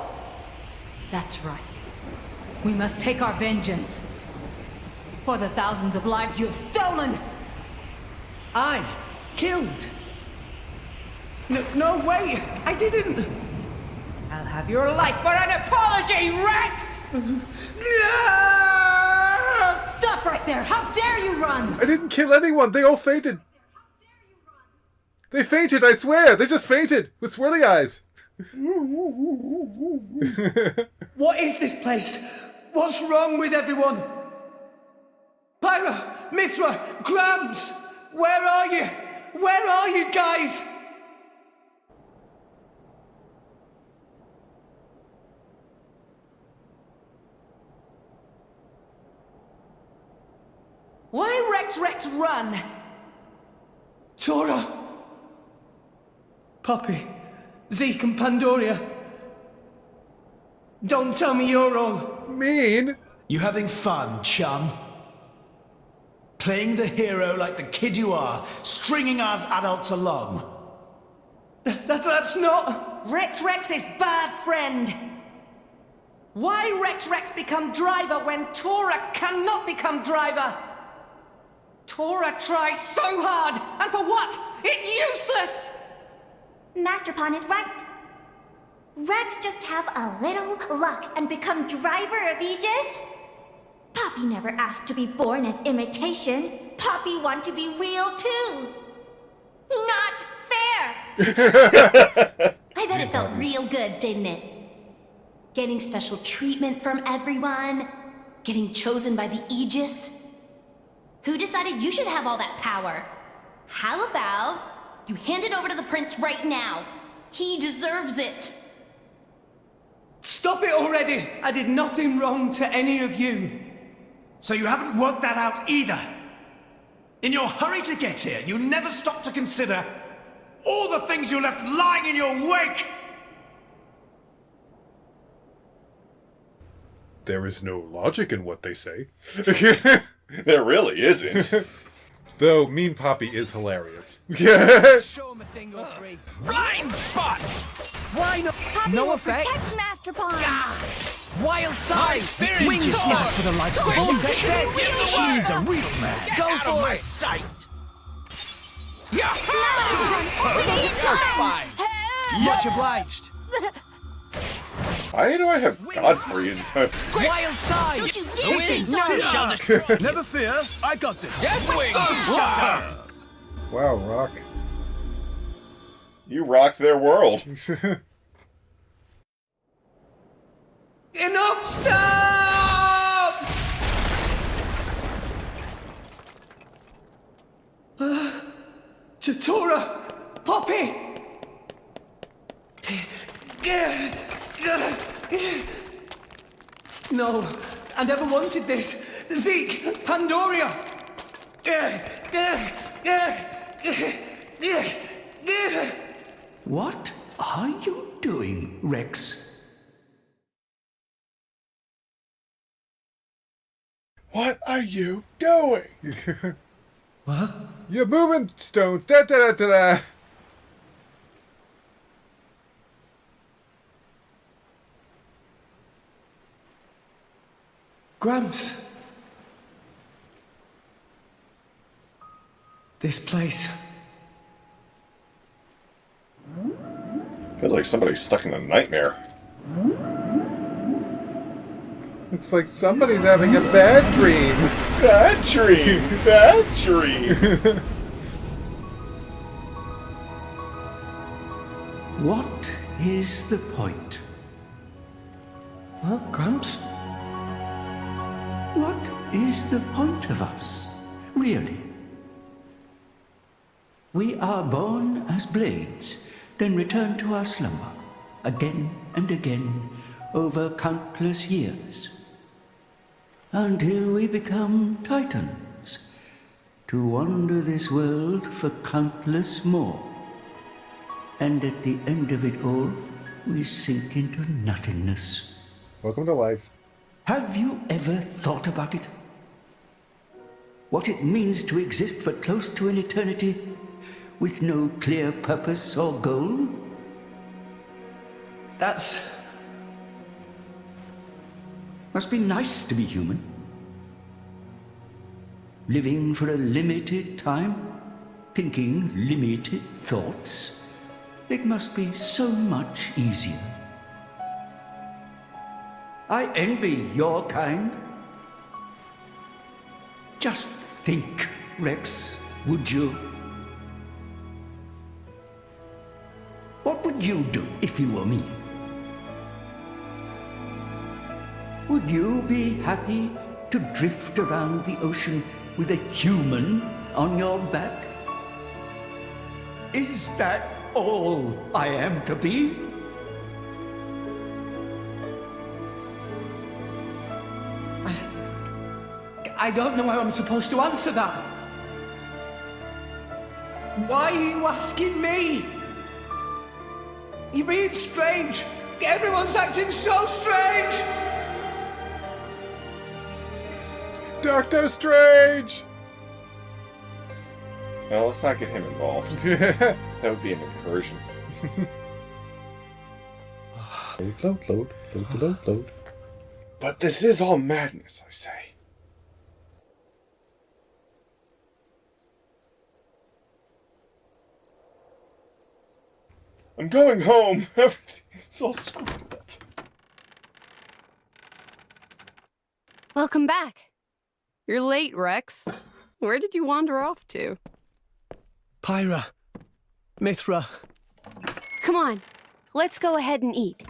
That's right. We must take our vengeance. For the thousands of lives you have stolen! I killed? No way! I didn't! I'll have your life for an apology, Rex! Stop right there! How dare you run! I didn't kill anyone. They all fainted. They fainted, I swear. They just fainted with swirly eyes. What is this place? What's wrong with everyone? Pyra, Mithra, Grams! Where are you? Where are you guys? Rex, run! Tora! Poppy, Zeke and Pandoria. Don't tell me you're all mean. You having fun, chum? Playing the hero like the kid you are, stringing us adults along. That's not... Rex is bad friend. Why Rex become driver when Tora cannot become driver? Tora tries so hard, and for what? It's useless! Master Pawn is right. Rex just have a little luck and become driver of Aegis? Poppy never asked to be born as imitation. Poppy want to be real too. Not fair! I bet it felt real good, didn't it? Getting special treatment from everyone, getting chosen by the Aegis. Who decided you should have all that power? How about you hand it over to the prince right now? He deserves it. Stop it already! I did nothing wrong to any of you. So you haven't worked that out either. In your hurry to get here, you never stopped to consider all the things you left lying in your wake! There is no logic in what they say. There really isn't. Though Mean Poppy is hilarious. Show him a thing or three. Blind spot! Why not? Poppy No will effect. protect Master Pawn. Wild side. steering Wings sword. isn't for the likes of Quick, us. take it. Give the She word. needs a real man. Get Go out of for my it. sight! Stay Yeah! close. Much obliged. I know I have Godfrey in Wild side. Don't you The dare wind take shall destroy. Never fear, I got this. Deathwing Sword! Wow, Rock. You rocked their world. Enough! Stop! Tora! Poppy! No, I never wanted this. Zeke, Pandoria! What are you doing, Rex? What are you doing? What? You're moving stones. Da da da da da. Gramps. This place. Feels like somebody's stuck in a nightmare. Looks like somebody's having a bad dream. Bad dream. Bad dream. What is the point? Huh, Gramps? What is the point of us, really? We are born as blades, then return to our slumber, again and again, over countless years, until we become titans, to wander this world for countless more. And at the end of it all, we sink into nothingness. Welcome to life. Have you ever thought about it? What it means to exist for close to an eternity with no clear purpose or goal? Must be nice to be human. Living for a limited time, thinking limited thoughts. It must be so much easier. I envy your kind. Just think, Rex, would you? What would you do if you were me? Would you be happy to drift around the ocean with a human on your back? Is that all I am to be? I don't know how I'm supposed to answer that. Why are you asking me? You're being strange. Everyone's acting so strange. Doctor Strange! Well, let's not get him involved. That would be an incursion. Load. But this is all madness, I say. I'm going home. Everything's all screwed up. Welcome back. You're late, Rex. Where did you wander off to? Pyra. Mithra. Come on, let's go ahead and eat.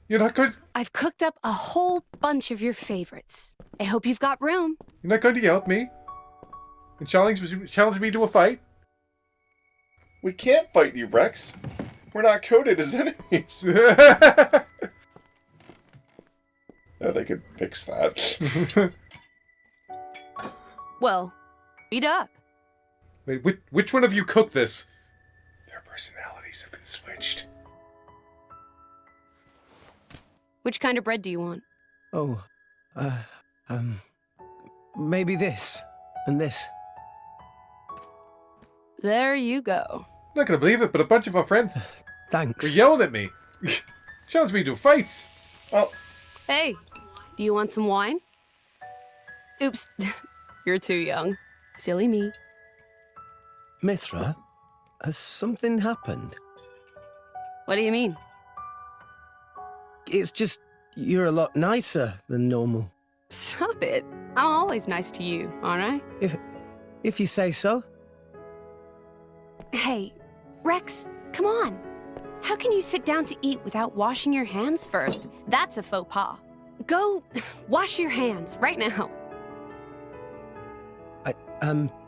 You're not going. I've cooked up a whole bunch of your favorites. I hope you've got room. You're not going to yell at me and challenge me to a fight. We can't fight you, Rex. We're not coded as enemies. Yeah, they could fix that. Well, eat up. Wait, which one of you cooked this? Their personalities have been switched. Which kind of bread do you want? Oh, maybe this and this. There you go. I'm not gonna believe it, but a bunch of our friends Thanks. were yelling at me. Challenged me to fights. Oh. Hey, do you want some wine? Oops, you're too young. Silly me. Mithra, has something happened? What do you mean? It's just you're a lot nicer than normal. Stop it. I'm always nice to you, aren't I? If you say so. Hey, Rex, come on. How can you sit down to eat without washing your hands first? That's a faux pas. Go wash your hands right now.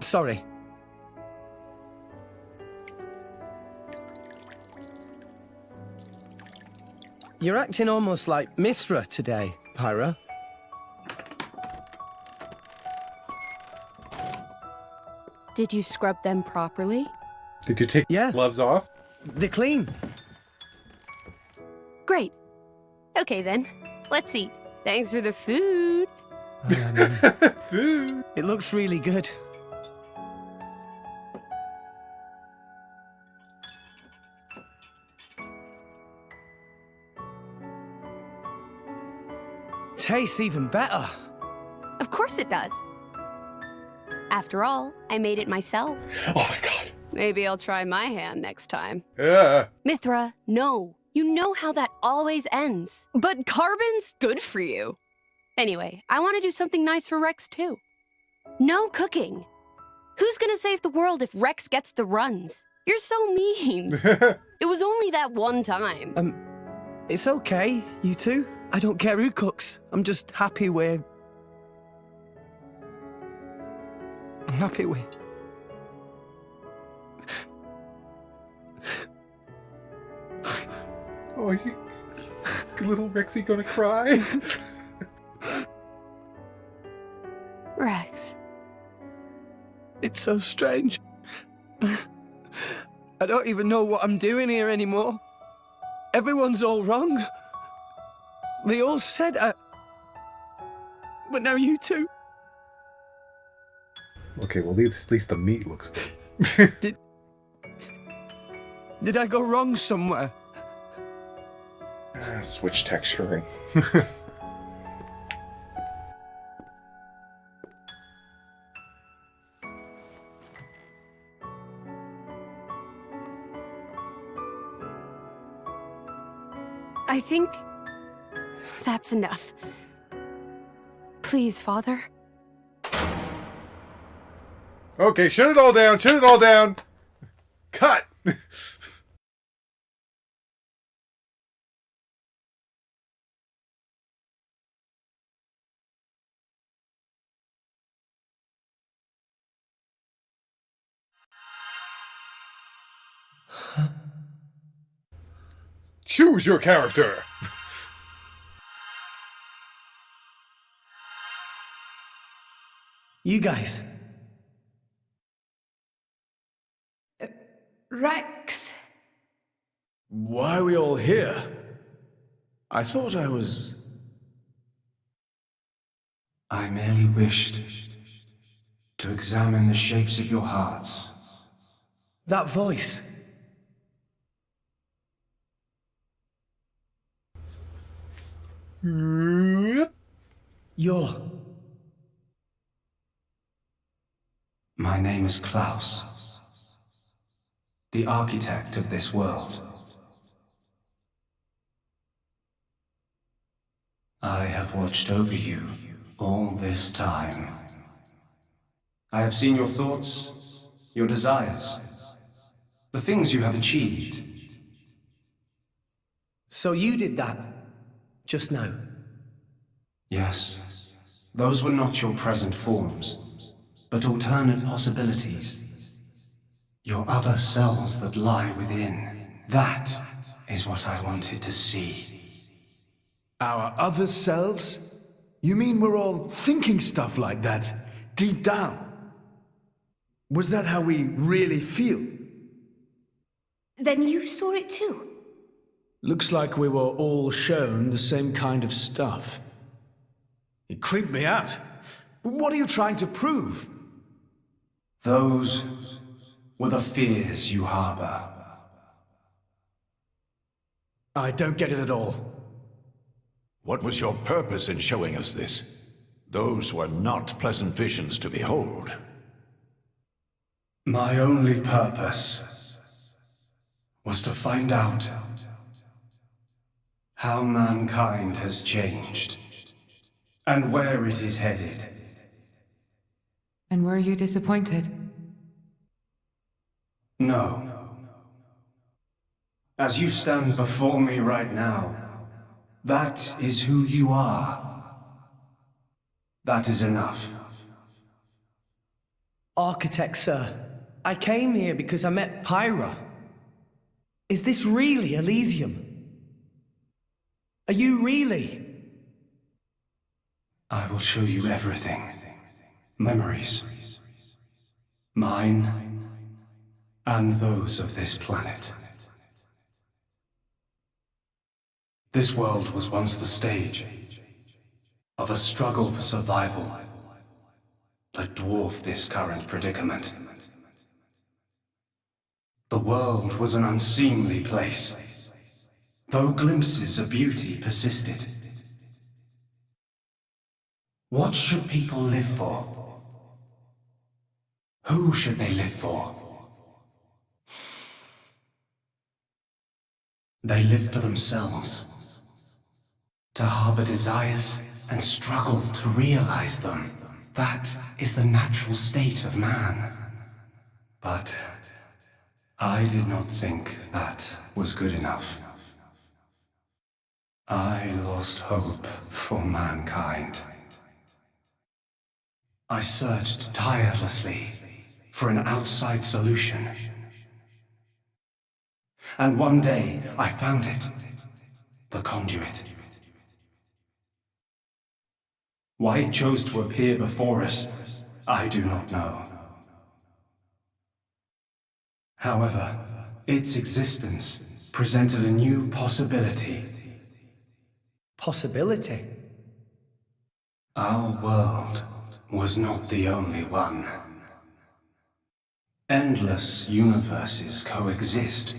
Sorry. You're acting almost like Mithra today, Pyra. Did you scrub them properly? Did you take gloves off? They're clean. Great. Okay then, let's eat. Thanks for the food. Food. It looks really good. Tastes even better. Of course it does. After all, I made it myself. Oh my god. Maybe I'll try my hand next time. Yeah. Mithra, no. You know how that always ends. But carbon's good for you. Anyway, I want to do something nice for Rex too. No cooking. Who's gonna save the world if Rex gets the runs? You're so mean. It was only that one time. It's okay, you two. I don't care who cooks. I'm just happy we're... I'm happy we're... Oh, you little Rexy gonna cry? Rex. It's so strange. I don't even know what I'm doing here anymore. Everyone's all wrong. They all said but now you two. Okay, well, at least the meat looks good. Did I go wrong somewhere? Switch texturing. I think that's enough. Please, Father. Okay, shut it all down. Shut it all down. Cut. Choose your character. You guys. Rex. Why are we all here? I thought I was... I merely wished to examine the shapes of your hearts. That voice. You're... My name is Klaus, the architect of this world. I have watched over you all this time. I have seen your thoughts, your desires, the things you have achieved. So you did that, just now? Yes, those were not your present forms, but alternate possibilities. Your other selves that lie within. That is what I wanted to see. Our other selves? You mean we're all thinking stuff like that, deep down? Was that how we really feel? Then you saw it too? Looks like we were all shown the same kind of stuff. It creeped me out. What are you trying to prove? Those were the fears you harbor. I don't get it at all. What was your purpose in showing us this? Those were not pleasant visions to behold. My only purpose was to find out how mankind has changed and where it is headed. And were you disappointed? No. As you stand before me right now, that is who you are. That is enough. Architect, sir. I came here because I met Pyra. Is this really Elysium? Are you really? I will show you everything. Memories. Mine and those of this planet. This world was once the stage of a struggle for survival that dwarfed this current predicament. The world was an unseemly place, though glimpses of beauty persisted. What should people live for? Who should they live for? They live for themselves, to harbor desires and struggle to realize them. That is the natural state of man. But I did not think that was good enough. I lost hope for mankind. I searched tirelessly for an outside solution. And one day, I found it. The conduit. Why it chose to appear before us, I do not know. However, its existence presented a new possibility. Possibility? Our world was not the only one. Endless universes coexist,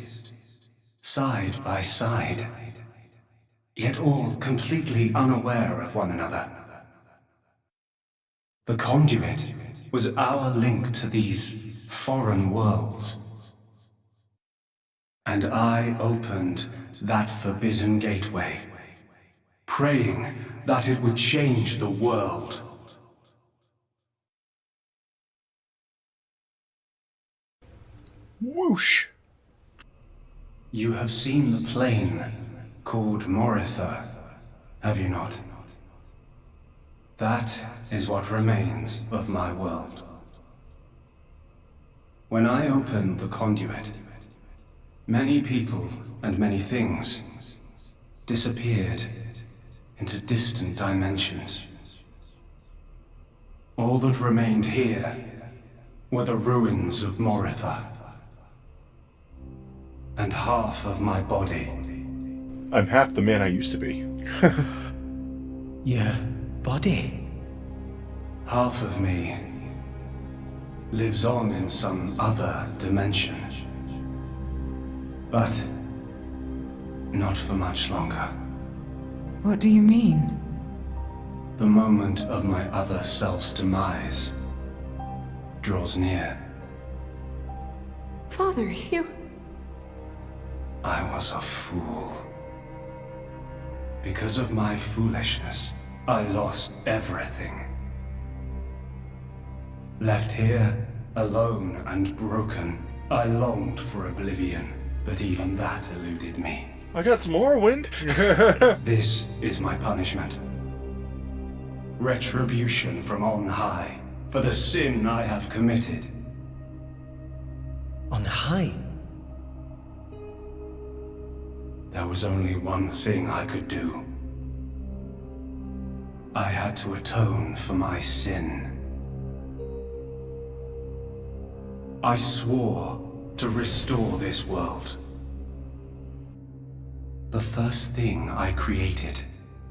side by side, yet all completely unaware of one another. The conduit was our link to these foreign worlds. And I opened that forbidden gateway, praying that it would change the world. Whoosh! You have seen the plane called Moritha, have you not? That is what remains of my world. When I opened the conduit, many people and many things disappeared into distant dimensions. All that remained here were the ruins of Moritha. and half of my body. I'm half the man I used to be. Your body? Half of me lives on in some other dimension. But not for much longer. What do you mean? The moment of my other self's demise draws near. Father, you... I was a fool. Because of my foolishness, I lost everything. Left here, alone and broken, I longed for oblivion, but even that eluded me. I got some more wind. This is my punishment. Retribution from on high, for the sin I have committed. On high? There was only one thing I could do. I had to atone for my sin. I swore to restore this world. The first thing I created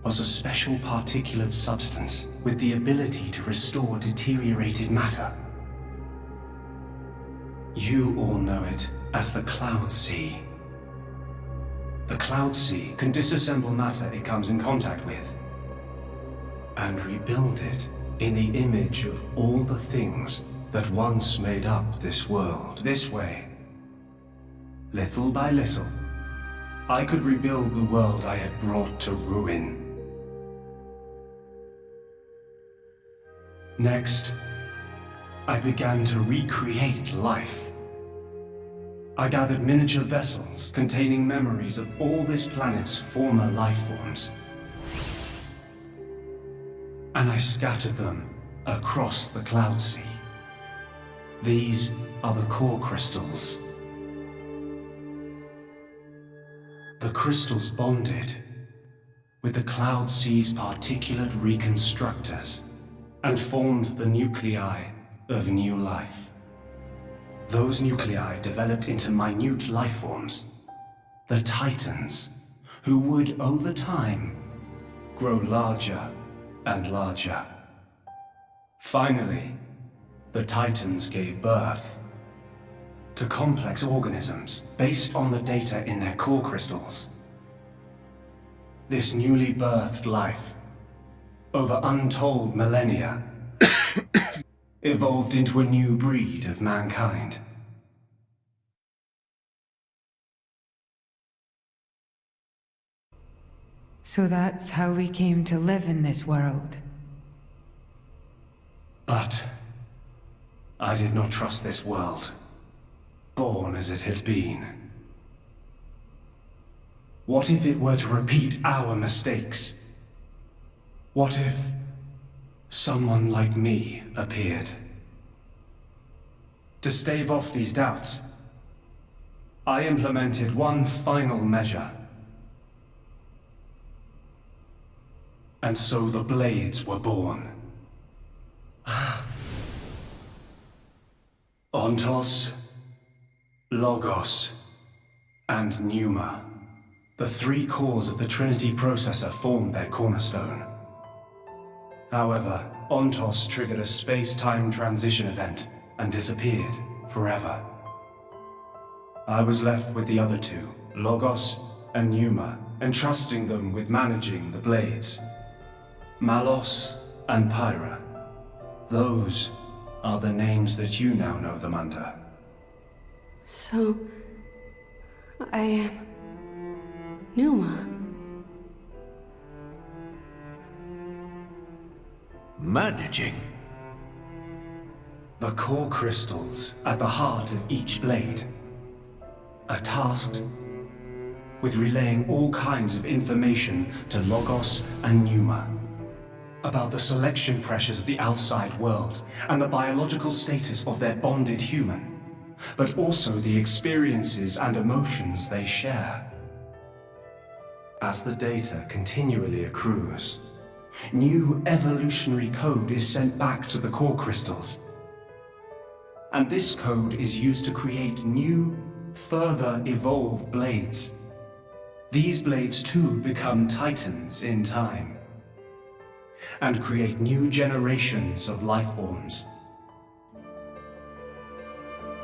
was a special particulate substance with the ability to restore deteriorated matter. You all know it as the Cloud Sea. The Cloud Sea can disassemble matter it comes in contact with, and rebuild it in the image of all the things that once made up this world. This way, little by little, I could rebuild the world I had brought to ruin. Next, I began to recreate life. I gathered miniature vessels containing memories of all this planet's former life forms. And I scattered them across the Cloud Sea. These are the core crystals. The crystals bonded with the Cloud Sea's particulate reconstructors and formed the nuclei of new life. Those nuclei developed into minute life forms, the Titans, who would, over time, grow larger and larger. Finally, the Titans gave birth to complex organisms based on the data in their core crystals. This newly birthed life, over untold millennia, evolved into a new breed of mankind. So that's how we came to live in this world. But I did not trust this world, born as it had been. What if it were to repeat our mistakes? What if someone like me appeared? To stave off these doubts, I implemented one final measure. And so the Blades were born. Ontos, Logos, and Pneuma. The three cores of the Trinity processor formed their cornerstone. However, Ontos triggered a space-time transition event and disappeared forever. I was left with the other two, Logos and Pneuma, entrusting them with managing the Blades. Malos and Pyra. Those are the names that you now know them under. So... I am... Pneuma. Managing? The core crystals at the heart of each blade are tasked with relaying all kinds of information to Logos and Pneuma about the selection pressures of the outside world and the biological status of their bonded human, but also the experiences and emotions they share. As the data continually accrues, new evolutionary code is sent back to the core crystals. And this code is used to create new further evolve blades. These blades too become titans in time, and create new generations of life forms.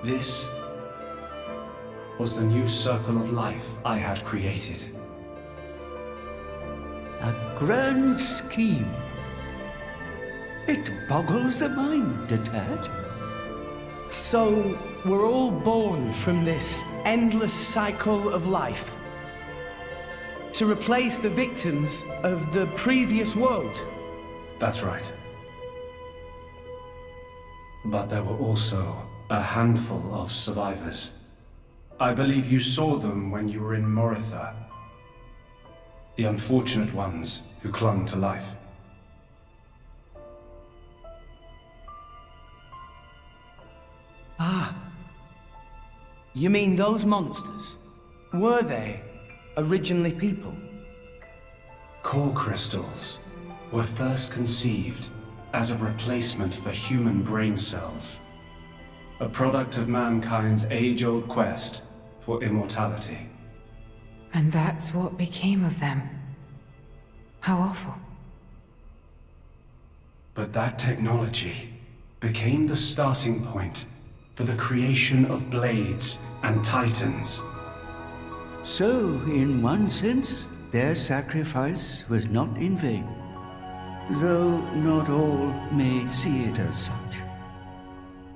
This was the new circle of life I had created. A grand scheme. It boggles the mind a tad. So, we're all born from this endless cycle of life to replace the victims of the previous world. That's right. But there were also a handful of survivors. I believe you saw them when you were in Moritha. The unfortunate ones who clung to life. Ah. You mean those monsters? Were they originally people? Core crystals were first conceived as a replacement for human brain cells. A product of mankind's age-old quest for immortality. And that's what became of them. How awful. But that technology became the starting point for the creation of blades and titans. So, in one sense, their sacrifice was not in vain, though not all may see it as such.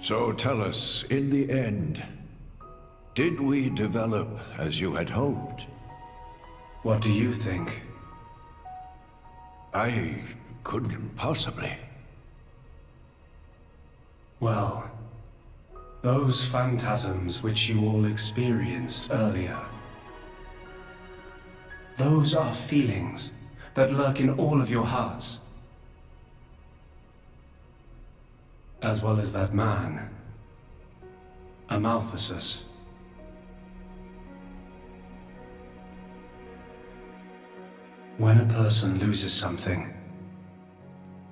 So tell us, in the end, did we develop as you had hoped? What do you think? I couldn't possibly. Well, those phantasms which you all experienced earlier, those are feelings that lurk in all of your hearts. As well as that man, Amaltheus. When a person loses something,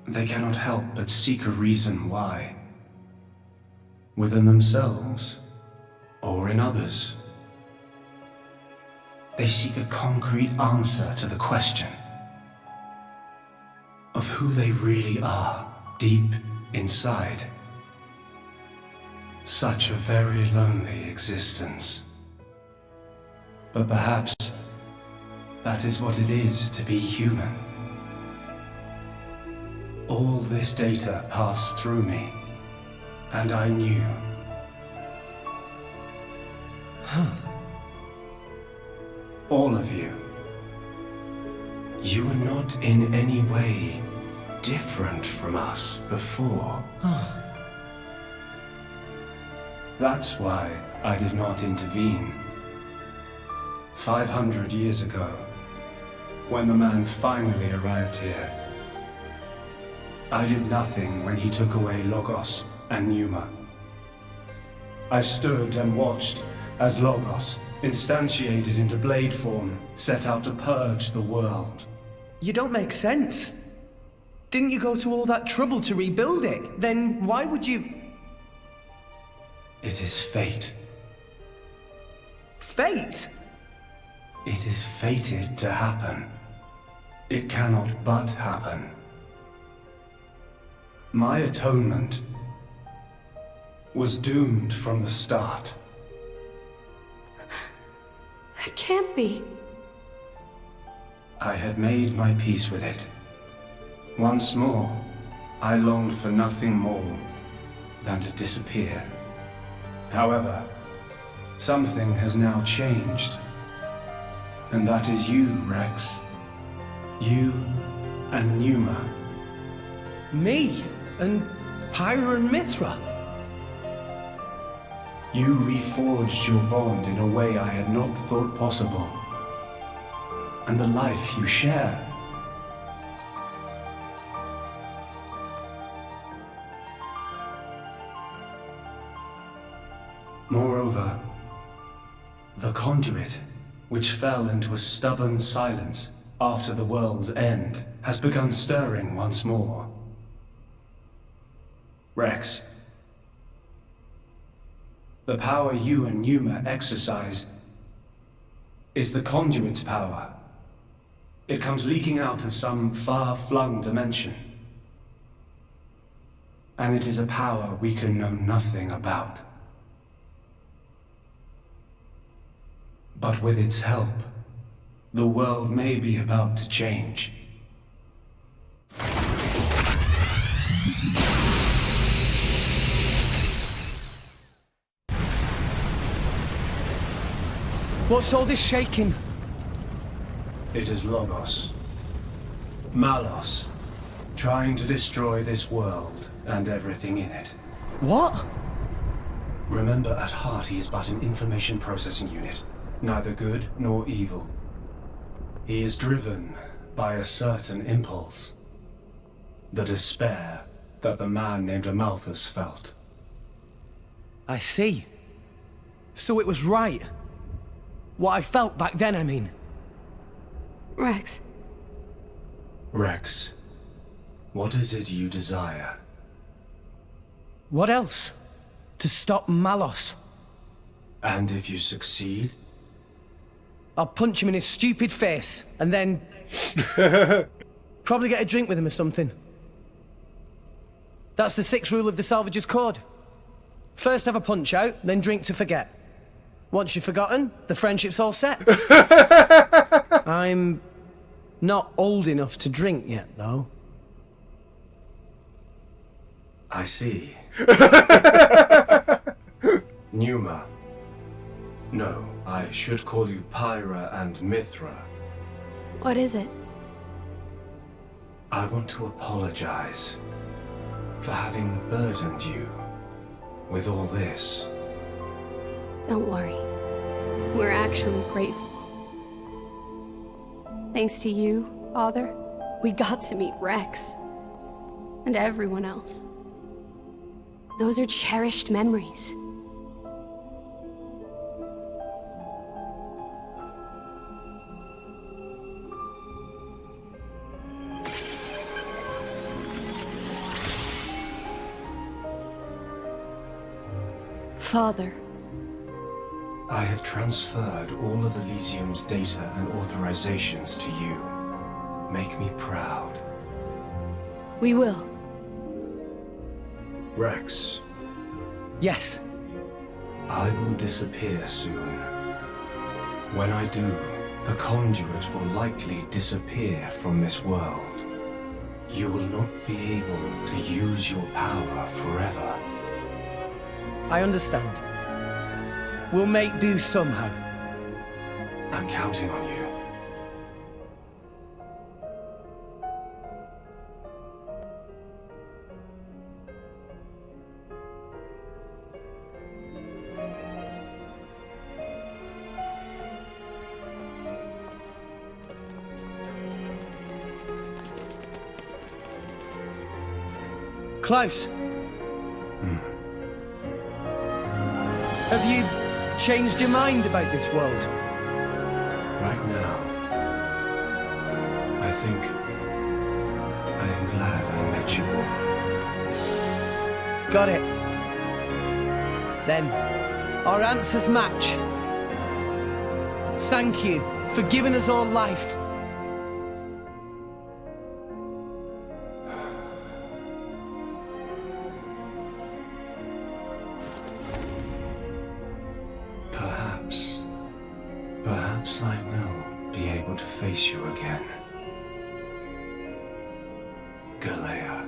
they cannot help but seek a reason why. Within themselves, or in others. They seek a concrete answer to the question of who they really are deep inside. Such a very lonely existence. But perhaps that is what it is to be human. All this data passed through me, and I knew. All of you. You were not in any way different from us before. That's why I did not intervene. 500 years ago, when the man finally arrived here, I did nothing when he took away Logos and Pneuma. I stood and watched as Logos, instantiated into blade form, set out to purge the world. You don't make sense. Didn't you go to all that trouble to rebuild it? Then why would you... It is fate. Fate? It is fated to happen. It cannot but happen. My atonement was doomed from the start. That can't be. I had made my peace with it. Once more, I longed for nothing more than to disappear. However, something has now changed. And that is you, Rex. You and Pneuma. Me? And Pyra and Mithra? You reforged your bond in a way I had not thought possible. And the life you share. Moreover, the conduit, which fell into a stubborn silence after the world's end, has begun stirring once more. Rex, The power you and Numa exercise is the conduit's power. It comes leaking out of some far-flung dimension. And it is a power we can know nothing about. But with its help, the world may be about to change. What's all this shaking? It is Logos. Malos. Trying to destroy this world and everything in it. What? Remember, at heart he is but an information processing unit. Neither good nor evil. He is driven by a certain impulse. The despair that the man named Amalthus felt. I see. So it was right. What I felt back then, I mean. Rex. Rex, what is it you desire? What else? To stop Malos. And if you succeed? I'll punch him in his stupid face, and then... probably get a drink with him or something. That's the 6th rule of the Salvager's Code. First have a punch out, then drink to forget. Once you've forgotten, the friendship's all set. I'm not old enough to drink yet, though. I see. Numa. No, I should call you Pyra and Mithra. What is it? I want to apologize for having burdened you with all this. Don't worry. We're actually grateful. Thanks to you, Father, we got to meet Rex. And everyone else. Those are cherished memories. Father. I have transferred all of Elysium's data and authorizations to you. Make me proud. We will. Rex. Yes. I will disappear soon. When I do, the conduit will likely disappear from this world. You will not be able to use your power forever. I understand. We'll make do somehow. I'm counting on you. Klaus. Have you changed your mind about this world? Right now, I think I am glad I met you all. Got it. Then, our answers match. Thank you for giving us all life. Perhaps I will be able to face you again. Galea.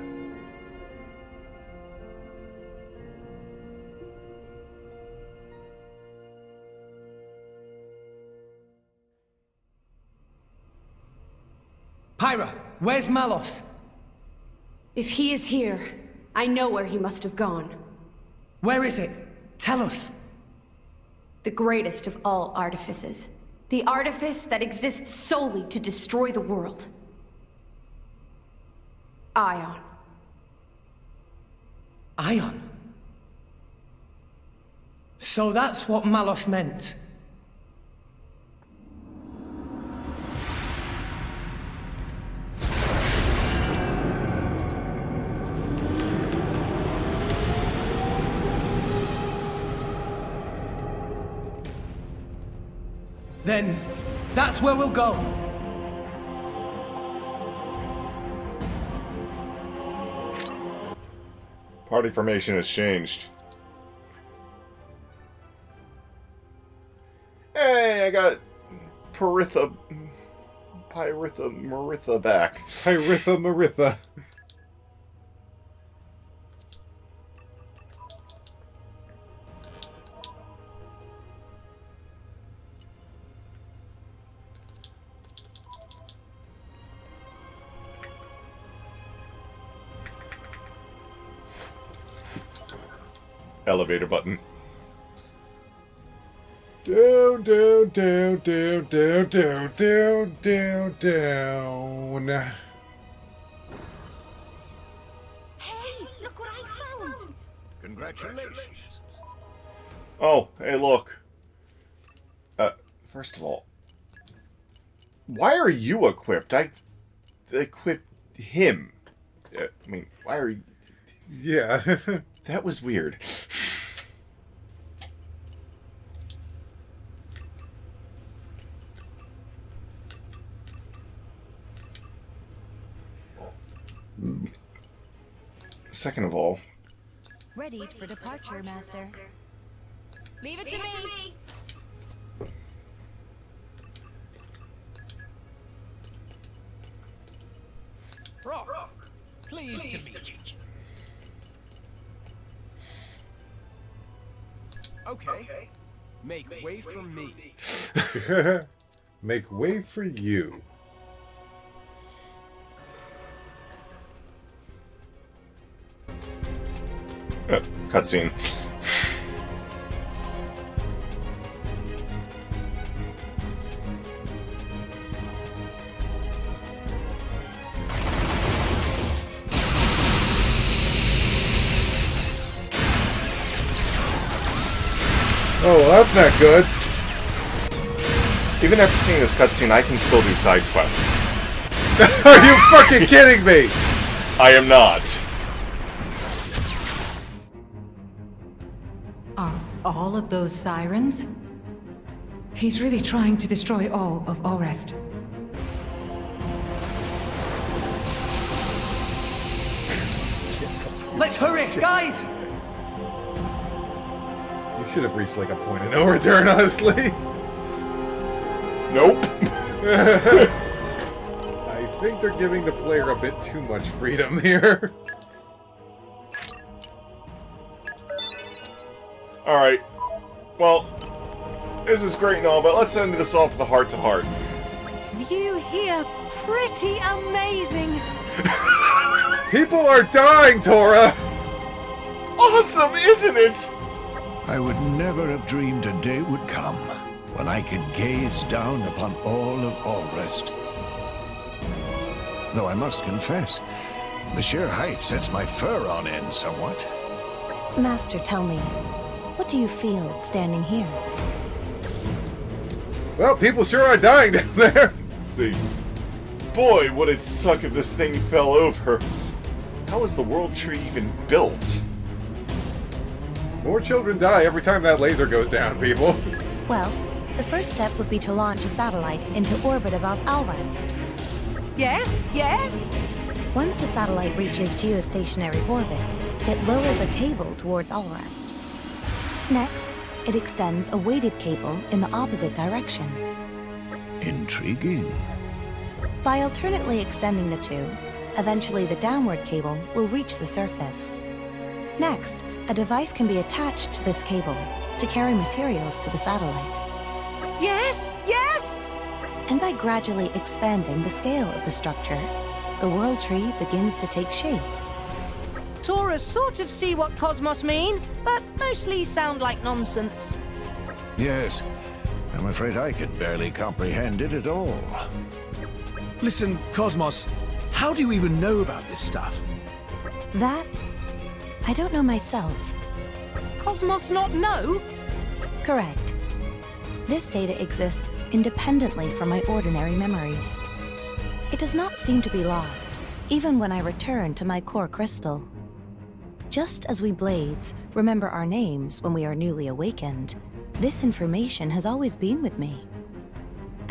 Pyra, where's Malos? If he is here, I know where he must have gone. Where is it? Tell us. The greatest of all artifices. The artifice that exists solely to destroy the world. Ion. Ion? So that's what Malos meant. then that's where we'll go. Party formation has changed. Hey, I got Maritha back. Pyritha Maritha. Elevator button. Down, down, down, down, down, down, down, down, down. Hey, look what I found! Congratulations. Oh, hey, look. First of all, why are you equipped? I equipped him. I mean, why are you... Yeah. That was weird. Second of all... Ready for departure, Master. Leave it to me! Rock, pleased to meet you. Okay, make way for me. Make way for you. Cutscene. Oh, well, that's not good. Even after seeing this cutscene, I can still do side quests. Are you fucking kidding me? I am not. Are all of those sirens? He's really trying to destroy all of Orest. Let's hurry, guys! You should have reached like a point of no return, honestly. Nope. I think they're giving the player a bit too much freedom here. Alright. Well, this is great and all, but let's end this off with a heart-to-heart. View here, pretty amazing. People are dying, Tora! Awesome, isn't it? I would never have dreamed a day would come when I could gaze down upon all of Orest. Though I must confess, the sheer height sets my fur on end somewhat. Master, tell me, what do you feel standing here? Well, people sure are dying down there. See, boy, would it suck if this thing fell over. How was the world tree even built? More children die every time that laser goes down, people. Well, the first step would be to launch a satellite into orbit above Alrest. Yes, yes. Once the satellite reaches geostationary orbit, it lowers a cable towards Alrest. Next, it extends a weighted cable in the opposite direction. Intriguing. By alternately extending the two, eventually the downward cable will reach the surface. Next, a device can be attached to this cable to carry materials to the satellite. Yes, yes! And by gradually expanding the scale of the structure, the world tree begins to take shape. Tora sort of see what cosmos mean, but mostly sound like nonsense. Yes, I'm afraid I could barely comprehend it at all. Listen, Cosmos, how do you even know about this stuff? That, I don't know myself. Cosmos not know? Correct. This data exists independently from my ordinary memories. It does not seem to be lost, even when I return to my core crystal. Just as we Blades remember our names when we are newly awakened, this information has always been with me.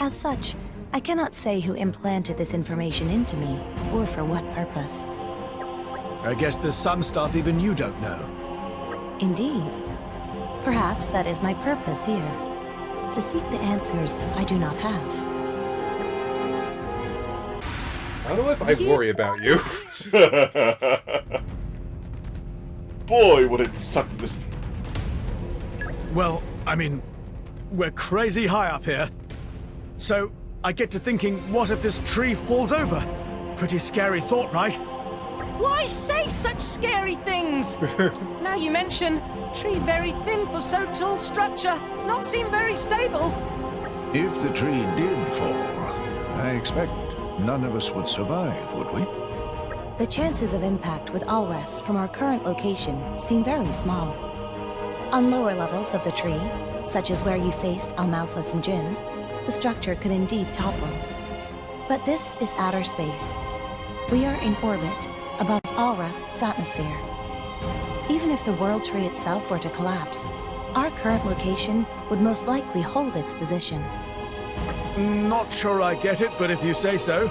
As such, I cannot say who implanted this information into me, or for what purpose. I guess there's some stuff even you don't know. Indeed. Perhaps that is my purpose here. To seek the answers I do not have. I don't know if I worry about you. Boy, would it suck this... Well, I mean, we're crazy high up here. So, I get to thinking, what if this tree falls over? Pretty scary thought, right? Why say such scary things? Now you mention, tree very thin for so tall structure, not seem very stable. If the tree did fall, I expect none of us would survive, would we? The chances of impact with Alres from our current location seem very small. On lower levels of the tree, such as where you faced Almalthus and Jin, the structure could indeed topple. But this is outer space. We are in orbit above Alrest's atmosphere. Even if the world tree itself were to collapse, our current location would most likely hold its position. Not sure I get it, but if you say so.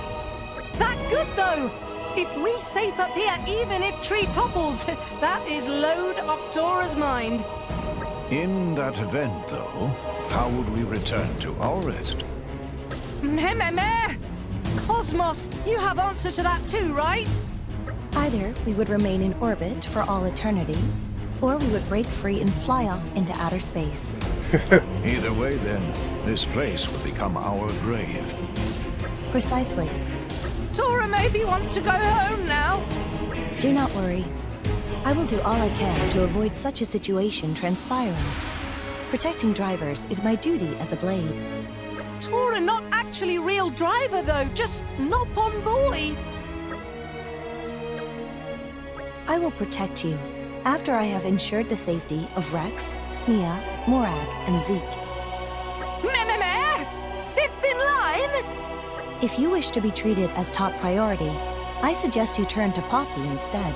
That good though! If we safe up here, even if tree topples, that is load off Tora's mind. In that event, though, how would we return to our rest? Meh. Cosmos, you have answer to that too, right? Either we would remain in orbit for all eternity, or we would break free and fly off into outer space. Either way, then, this place would become our grave. Precisely. Tora maybe want to go home now. Do not worry. I will do all I can to avoid such a situation transpiring. Protecting drivers is my duty as a blade. Tora not actually real driver though, just nop-on boy. I will protect you after I have ensured the safety of Rex, Mia, Morag, and Zeke. Meh. Fifth in line? If you wish to be treated as top priority, I suggest you turn to Poppy instead.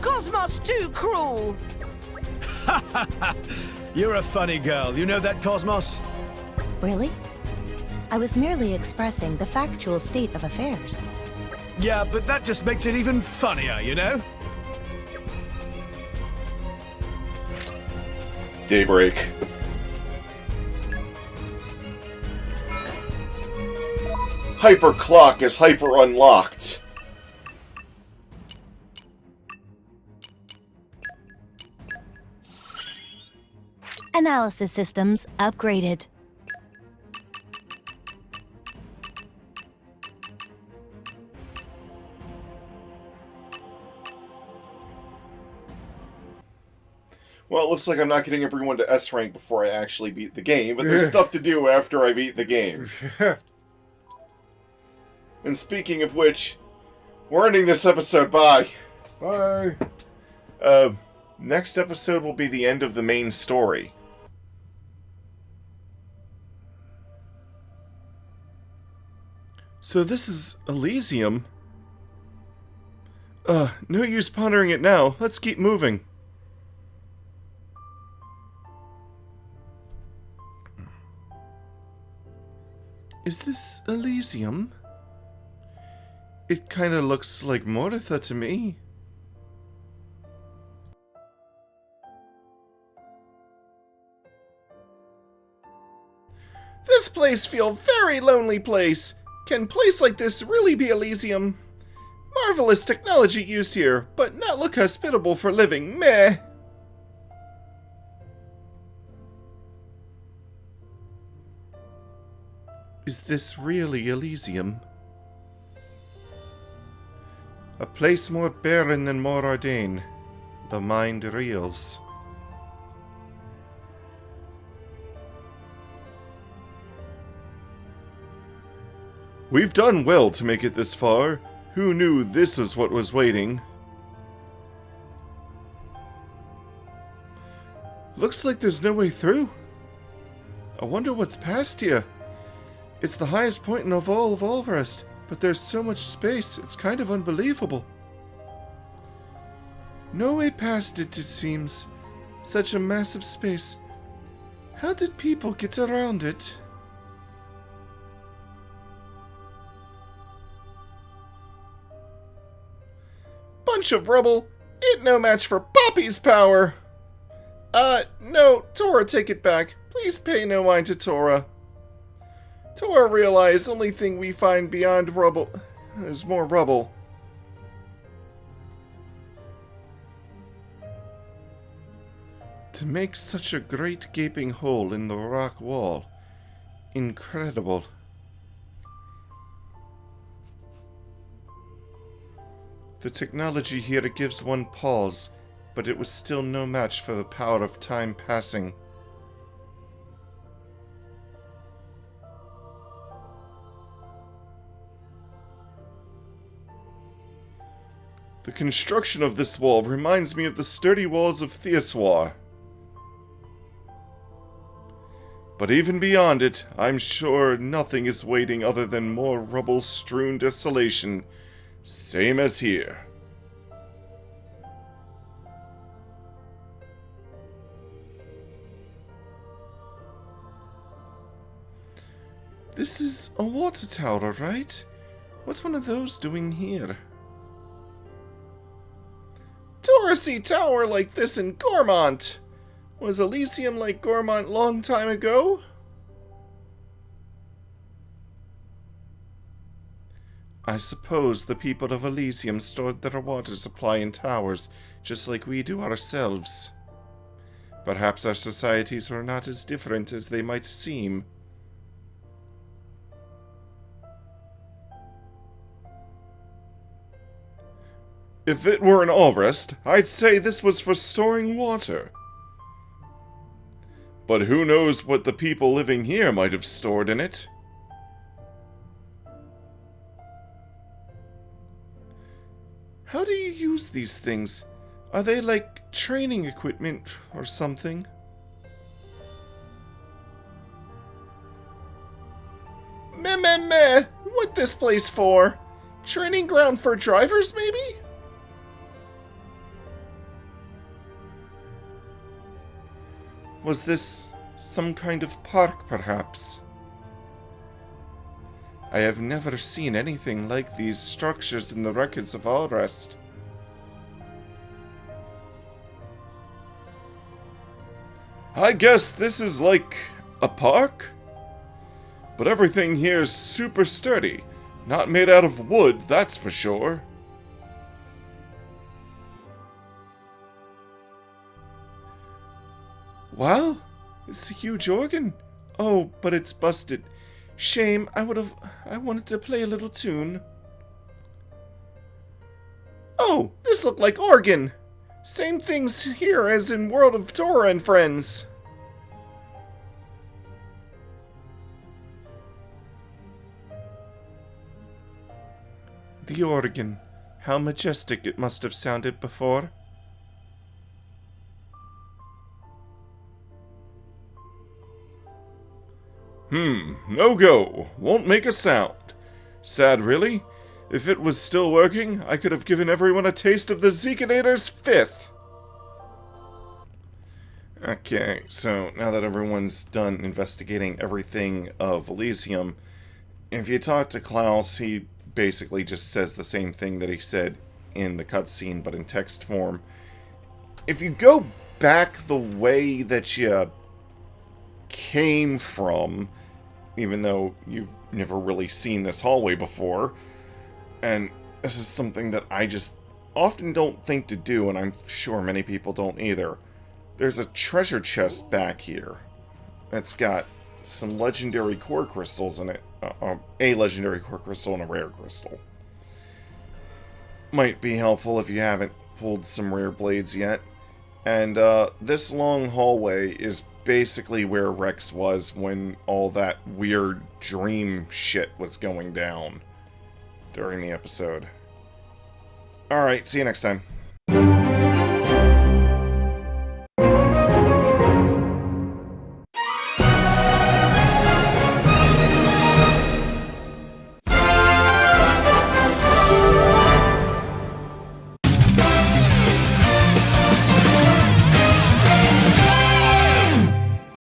Cosmos too cruel. You're a funny girl, you know that, Cosmos? Really? I was merely expressing the factual state of affairs. Yeah, but that just makes it even funnier, you know? Daybreak. Hyper clock is hyper unlocked. Analysis systems upgraded. Well, it looks like I'm not getting everyone to S rank before I actually beat the game, but there's stuff to do after I beat the game. And speaking of which, we're ending this episode. Bye. Bye. Next episode will be the end of the main story. So this is Elysium? No use pondering it now. Let's keep moving. Is this Elysium? It kinda looks like Moritha to me. This place feel very lonely place. Can place like this really be Elysium? Marvelous technology used here, but not look hospitable for living. Meh. Is this really Elysium? A place more barren than Morardain. The mind reels. We've done well to make it this far. Who knew this was what was waiting? Looks like there's no way through. I wonder what's past here. It's the highest point in all of Alvarest, but there's so much space, it's kind of unbelievable. No way past it, it seems. Such a massive space. How did people get around it? bunch of rubble. Ain't no match for Poppy's power. No, Tora, take it back. Please pay no mind to Tora. Tora realize only thing we find beyond rubble is more rubble. To make such a great gaping hole in the rock wall. Incredible. The technology here gives one pause, but it was still no match for the power of time passing. The construction of this wall reminds me of the sturdy walls of Theoswar. But even beyond it, I'm sure nothing is waiting other than more rubble-strewn desolation, same as here. This is a water tower, right? What's one of those doing here? Torresy tower like this in Gormont! Was Elysium like Gormont long time ago? I suppose the people of Elysium stored their water supply in towers, just like we do ourselves. Perhaps our societies were not as different as they might seem. If it were an Alrest, I'd say this was for storing water. But who knows what the people living here might have stored in it? How do you use these things? Are they like training equipment or something? Meh. What this place for? Training ground for drivers, maybe? Was this some kind of park, perhaps? I have never seen anything like these structures in the records of Alrest. I guess this is like a park? But everything here is super sturdy. Not made out of wood, that's for sure. Wow, it's a huge organ. Oh, but it's busted. Shame, I wanted to play a little tune. Oh, this looked like organ. Same things here as in World of Tora and Friends. The organ. How majestic it must have sounded before. No go. Won't make a sound. Sad, really? If it was still working, I could have given everyone a taste of the Zekinator's 5th. Okay, so now that everyone's done investigating everything of Elysium, if you talk to Klaus, he basically just says the same thing that he said in the cutscene, but in text form. If you go back the way that you came from, even though you've never really seen this hallway before, and this is something that I just often don't think to do, and I'm sure many people don't either. There's a treasure chest back here that's got some legendary core crystals in it. A legendary core crystal and a rare crystal. Might be helpful if you haven't pulled some rare blades yet. And this long hallway is basically where Rex was when all that weird dream shit was going down during the episode. Alright, see you next time.